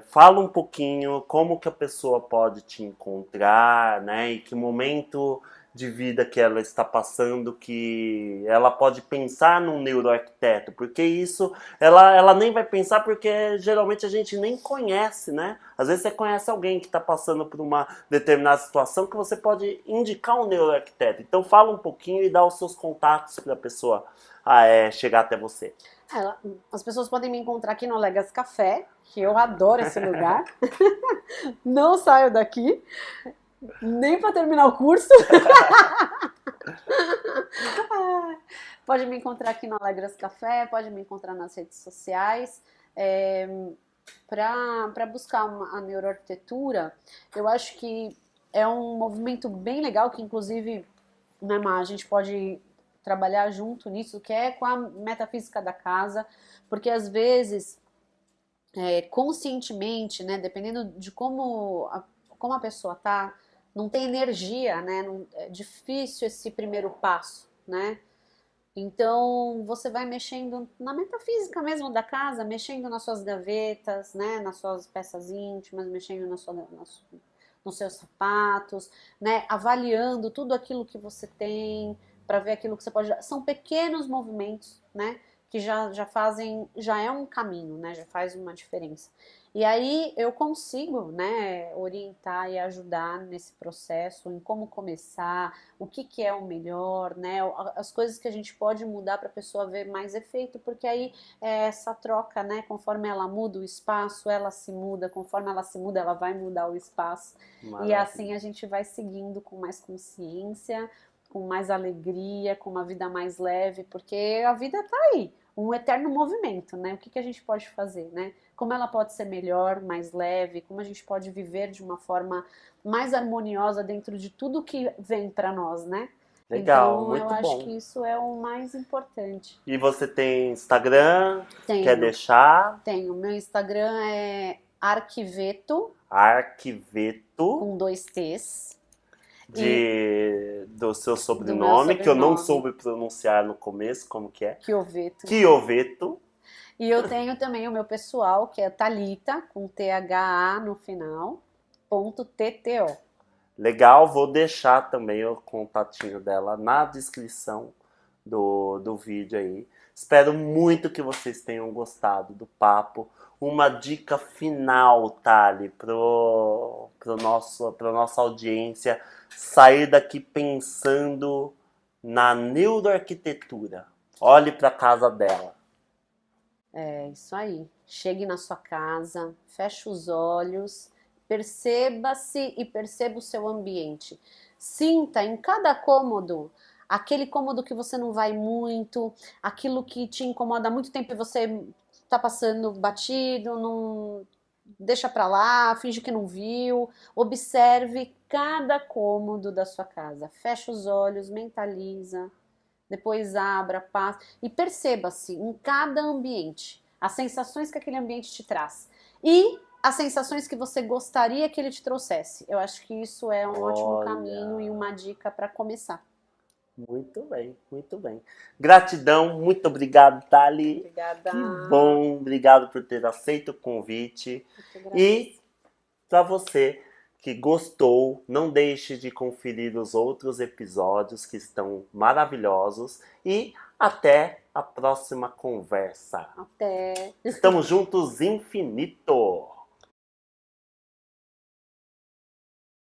S1: fala um pouquinho como que a pessoa pode te encontrar, né? E que momento de vida que ela está passando que ela pode pensar num neuroarquiteto, porque isso ela nem vai pensar porque geralmente a gente nem conhece, né? Às vezes você conhece alguém que está passando por uma determinada situação que você pode indicar um neuroarquiteto. Então fala um pouquinho e dá os seus contatos para a pessoa chegar até você.
S2: As pessoas podem me encontrar aqui no Alegras Café, que eu adoro esse lugar. Não saio daqui, nem para terminar o curso. Pode me encontrar aqui no Alegras Café, pode me encontrar nas redes sociais. Para buscar a neuroarquitetura, eu acho que é um movimento bem legal, que inclusive, né, a gente pode trabalhar junto nisso, que é com a metafísica da casa, porque às vezes, conscientemente, né, dependendo de como a pessoa tá, não tem energia, né, é difícil esse primeiro passo, né? Então, você vai mexendo na metafísica mesmo da casa, mexendo nas suas gavetas, né, nas suas peças íntimas, mexendo nos seus sapatos, né, avaliando tudo aquilo que você tem, para ver aquilo que você pode... São pequenos movimentos, né, que já fazem, já é um caminho, né, já faz uma diferença. E aí eu consigo, né, orientar e ajudar nesse processo, em como começar, o que é o melhor, né, as coisas que a gente pode mudar para a pessoa ver mais efeito, porque aí essa troca, né, conforme ela muda o espaço, ela se muda, conforme ela se muda, ela vai mudar o espaço.
S1: Maravilha.
S2: E assim a gente vai seguindo com mais consciência, com mais alegria, com uma vida mais leve, porque a vida tá aí, um eterno movimento, né? O que a gente pode fazer, né? Como ela pode ser melhor, mais leve, como a gente pode viver de uma forma mais harmoniosa dentro de tudo que vem para nós, né?
S1: Legal,
S2: Então,
S1: muito
S2: eu acho
S1: bom.
S2: que isso é o mais importante.
S1: E você tem Instagram?
S2: Tenho.
S1: Quer deixar?
S2: Tenho. Meu Instagram é Arquiveto,
S1: Arquiveto,
S2: com 2 T's.
S1: do seu
S2: Do
S1: sobrenome,
S2: meu
S1: que eu não
S2: sobrenome.
S1: soube pronunciar no começo, como que é?
S2: Chioveto.
S1: Chioveto.
S2: E eu tenho também o meu pessoal, que é Thalita, com THA no final, .tto.
S1: Legal, vou deixar também o contatinho dela na descrição do vídeo aí. Espero muito que vocês tenham gostado do papo. Uma dica final, Thali, pra nossa audiência sair daqui pensando na neuroarquitetura. Olhe para a casa dela.
S2: É isso aí. Chegue na sua casa, feche os olhos, perceba-se e perceba o seu ambiente. Sinta em cada cômodo, aquele cômodo que você não vai muito, aquilo que te incomoda há muito tempo e você tá passando batido, não deixa pra lá, finge que não viu. Observe cada cômodo da sua casa. Fecha os olhos, mentaliza. Depois abra, passa e perceba-se em cada ambiente, as sensações que aquele ambiente te traz e as sensações que você gostaria que ele te trouxesse. Eu acho que isso é um ótimo caminho e uma dica para começar.
S1: Muito bem, muito bem. Gratidão, muito obrigado, Thali.
S2: Obrigada.
S1: Que bom, obrigado por ter aceito o convite. E para você que gostou, não deixe de conferir os outros episódios que estão maravilhosos. E até a próxima conversa.
S2: Até.
S1: Estamos juntos infinito.